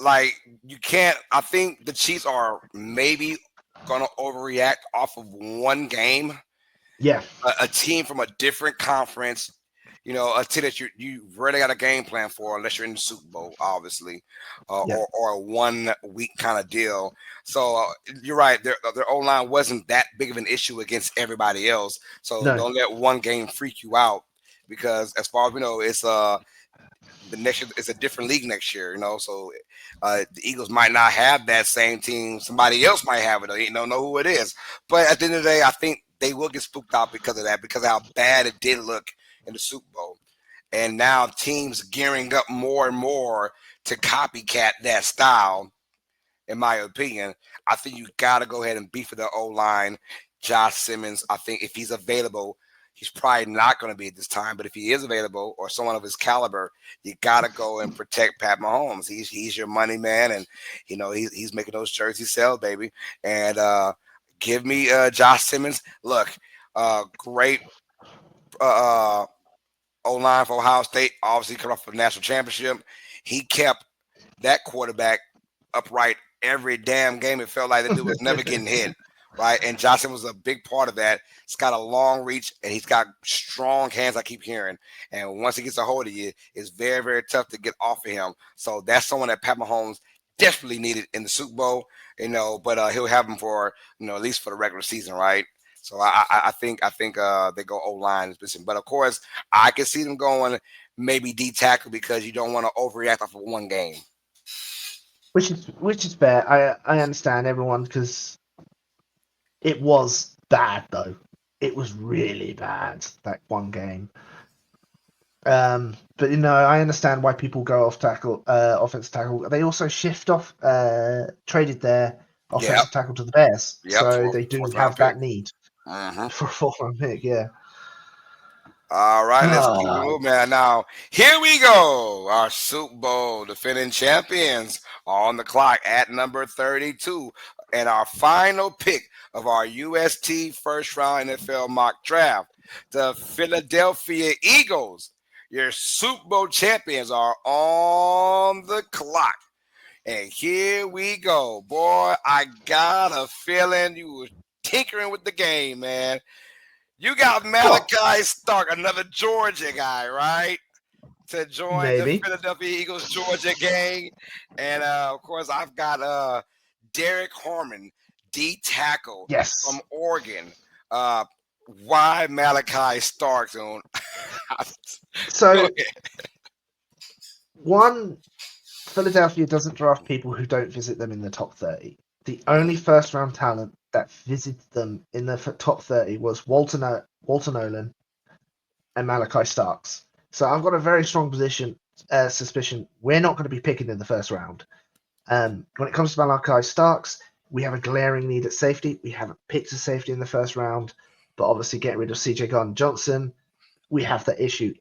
like you can't. I think the Chiefs are maybe gonna overreact off of one game. Yeah, A team from a different conference, a team that you rarely got a game plan for unless you're in the Super Bowl, obviously, yeah, or a 1 week kind of deal. So you're right. Their O line wasn't that big of an issue against everybody else. So no, don't let one game freak you out because as far as we know, it's the next year is a different league next year, So the Eagles might not have that same team. Somebody else might have it. You don't know who it is. But at the end of the day, I think they will get spooked out because of that, because of how bad it did look in the Super Bowl. And now teams gearing up more and more to copycat that style. In my opinion, I think you got to go ahead and beef for the O line. Josh Simmons, I think if he's available, he's probably not going to be at this time, but if he is available or someone of his caliber, you got to go and protect Pat Mahomes. He's your money man, and he's making those jerseys sell, baby. And give me Josh Simmons. Look, great O line for Ohio State. Obviously, coming off a national championship, he kept that quarterback upright every damn game. It felt like the dude was never getting hit. Right, and Johnson was a big part of that. He's got a long reach and he's got strong hands. I keep hearing, and once he gets a hold of you, it's very, very tough to get off of him. So that's someone that Pat Mahomes desperately needed in the Super Bowl, But he'll have him for at least for the regular season, right? So I think they go O line position, but of course I can see them going maybe D tackle because you don't want to overreact off of one game. which is fair. I understand everyone because it was bad though. It was really bad that one game. But I understand why people go off tackle, offensive tackle. They also shift off, traded their Yep, offensive tackle to the Bears, yep, so they do fourth round have pick. that need Mm-hmm. for a fourth round pick. Yeah. All right, let's keep it Ah, moving, man. Now, here we go. Our Super Bowl defending champions are on the clock at number 32. And our final pick of our UST first round NFL mock draft, the Philadelphia Eagles, your Super Bowl champions, are on the clock. And here we go. Boy, I got a feeling you were tinkering with the game, man. You got well, Malachi Stark, another Georgia guy, right? To join the maybe. Philadelphia Eagles Georgia gang. And of course, I've got Derek Harmon, D tackle from Yes. Oregon. Uh, why Malachi Stark? On go So ahead. one, Philadelphia doesn't draft people who don't visit them in the top 30. The only first round talent that visited them in the top 30 was Walter Nolan and Malachi Starks. So I've got a very strong suspicion we're not going to be picking in the first round. When it comes to Malachi Starks, we have a glaring need at safety. We haven't picked a safety in the first round, but obviously getting rid of CJ Gardner-Johnson, we have that issue.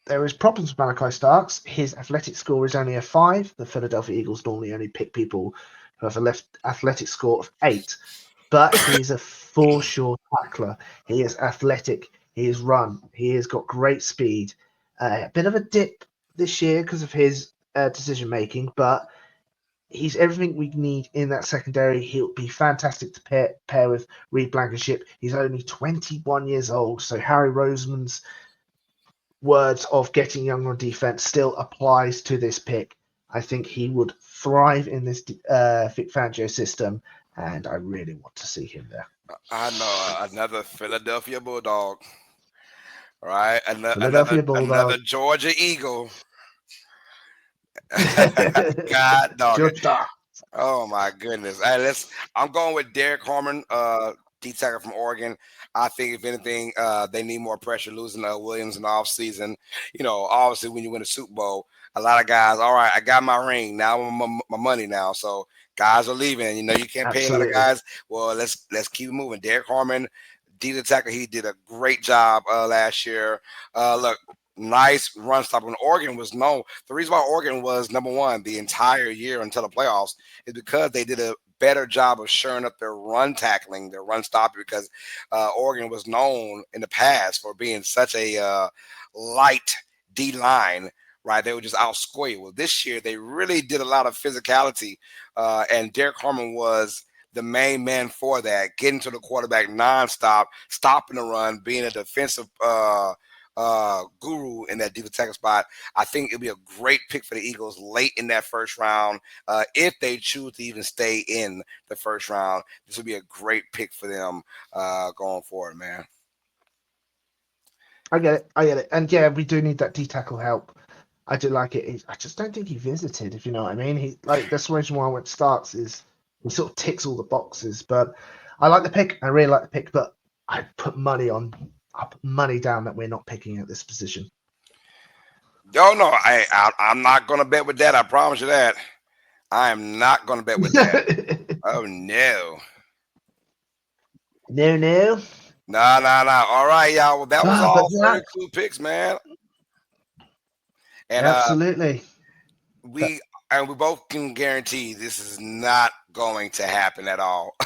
There is problems with Malachi Starks. His athletic score is only a 5. The Philadelphia Eagles normally only pick people who have a left athletic score of 8. But he is a foreshore tackler. He is athletic. He is run. He has got great speed. A bit of a dip this year because of his decision making, but he's everything we need in that secondary. He'll be fantastic to pair with Reed Blankenship. He's only 21 years old, so Harry Roseman's words of getting young on defense still applies to this pick. I think he would thrive in this Vic Fangio system, and I really want to see him there. I know another Philadelphia Bulldog, right? Philadelphia Another Bulldog. Georgia Eagle. God dog it. George Star. Oh my goodness. Hey, I'm going with Derek Harmon. D tackle from Oregon. I think if anything, they need more pressure losing Williams in the offseason. Obviously when you win a Super Bowl, a lot of guys, all right, I got my ring. Now my money now. So guys are leaving. You can't pay a lot of Absolutely. guys. Well, let's keep moving. Derek Harmon, D tackle, he did a great job last year. Look, nice run stop. When Oregon was known, the reason why Oregon was number one the entire year until the playoffs is because they did a better job of shoring up their run tackling, their run stopping, because Oregon was known in the past for being such a light D line. Right, they would just outscore you. Well, this year they really did a lot of physicality, and Derek Harmon was the main man for that, getting to the quarterback nonstop, stopping the run, being a defensive guru in that defensive tackle spot. I think it'll be a great pick for the Eagles late in that first round. If they choose to even stay in the first round, this will be a great pick for them going forward, man. I get it. And yeah, we do need that D tackle help. I do like it. I just don't think he visited, if you know what I mean. That's the reason why when it starts is he sort of ticks all the boxes. But I like the pick. I really like the pick. But I put money down that we're not picking at this position. Oh no, I'm not gonna bet with that. I promise you that. I am not gonna bet with that. Oh no. No. No. All right, y'all. Well, that was But all yeah, 32 picks, man. And absolutely. we we both can guarantee this is not going to happen at all.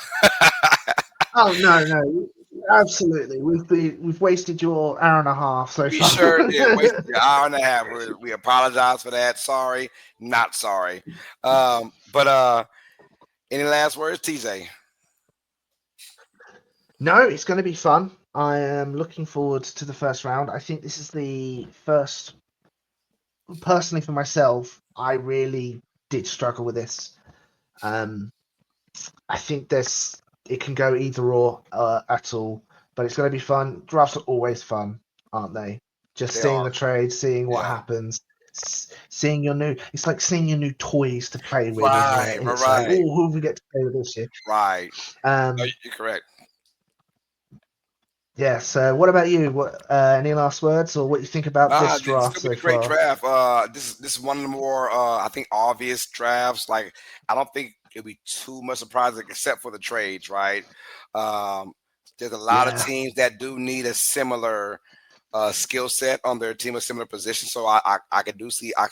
Oh no, absolutely. We've wasted your hour and a half so We far. sure did waste an hour and a half. We apologize for that. Sorry, not sorry. But any last words, TJ? No, it's going to be fun. I am looking forward to the first round. I think this is the first. Personally, for myself, I really did struggle with this. Um, I think it can go either or at all, but it's going to be fun. Drafts are always fun, aren't they? Just They seeing are. the trade, seeing what Yeah. happens, seeing your new. It's like seeing your new toys to play with, isn't it? Right. And it's like, Right. oh, who we get to play with this year? Right. No, Um, you're correct. yeah. So, what about you? What any last words or what you think about Nah, this this is draft gonna be so a great far? draft. This is one of the more I think obvious drafts. Like I don't think it'll be too much surprising except for the trades, right? Um, there's a lot of Yeah. teams that do need a similar skill set on their team, a similar position. So I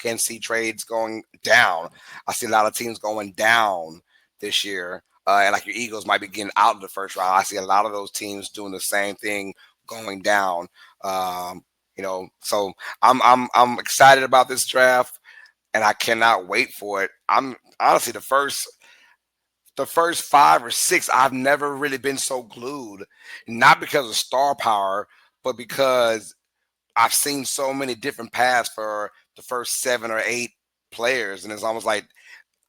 can see trades going down. I see a lot of teams going down this year, and like your Eagles might be getting out of the first round. I see a lot of those teams doing the same thing, going down. So I'm excited about this draft, and I cannot wait for it. I'm honestly the first five or six, I've never really been so glued, not because of star power, but because I've seen so many different paths for the first seven or eight players, and it's almost like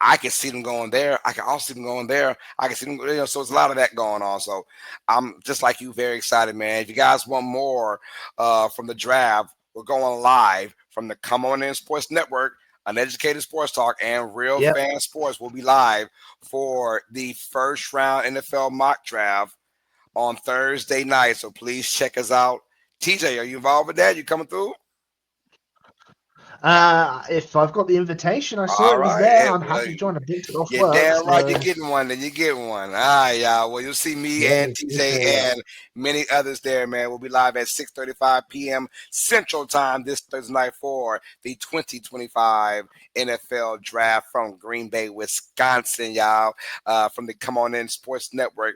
I can see them going there. I can also see them going there. I can see them, so it's a lot of that going on. So I'm just like you, very excited, man. If you guys want more from the draft, we're going live from the Come On In Sports Network, Uneducated Sports Talk, and Real Yep. Fan Sports will be live for the first round NFL mock draft on Thursday night. So please check us out. TJ, are you involved with that? You coming through? If I've got the invitation, I saw All it was right. there. I'm happy to join. I booked it off You're work, damn right. You're so getting one. Then you get one. All right, y'all. Well, you'll see me yeah, and TJ yeah. and many others there, man. We'll be live at 6:35 p.m. Central Time this Thursday night for the 2025 NFL Draft from Green Bay, Wisconsin, y'all. From the Come On In Sports Network.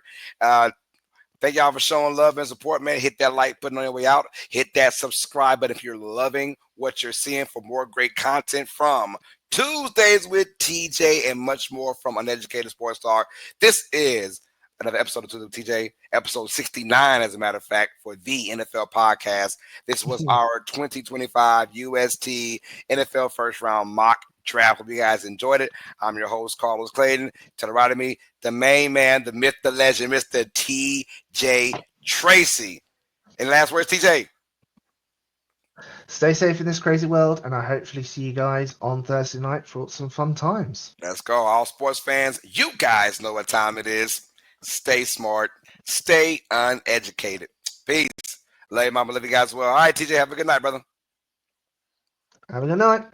Thank y'all for showing love and support, man. Hit that like button on your way out. Hit that subscribe button if you're loving what you're seeing for more great content from Tuesdays with TJ and much more from Uneducated Sports Talk. This is another episode of Tuesdays with TJ, episode 69, as a matter of fact, for the NFL podcast. This was our 2025 UST NFL first round mock draft. Hope you guys enjoyed it. I'm your host, Carlos Clayton. To the right of me, the main man, the myth, the legend, Mr. TJ Tracy. And last words, TJ. Stay safe in this crazy world, and I hopefully see you guys on Thursday night for some fun times. Let's go. All sports fans, you guys know what time it is. Stay smart, Stay uneducated. Peace. Love you, mama. Love you guys well. All right, TJ, have a good night, brother. Have a good night.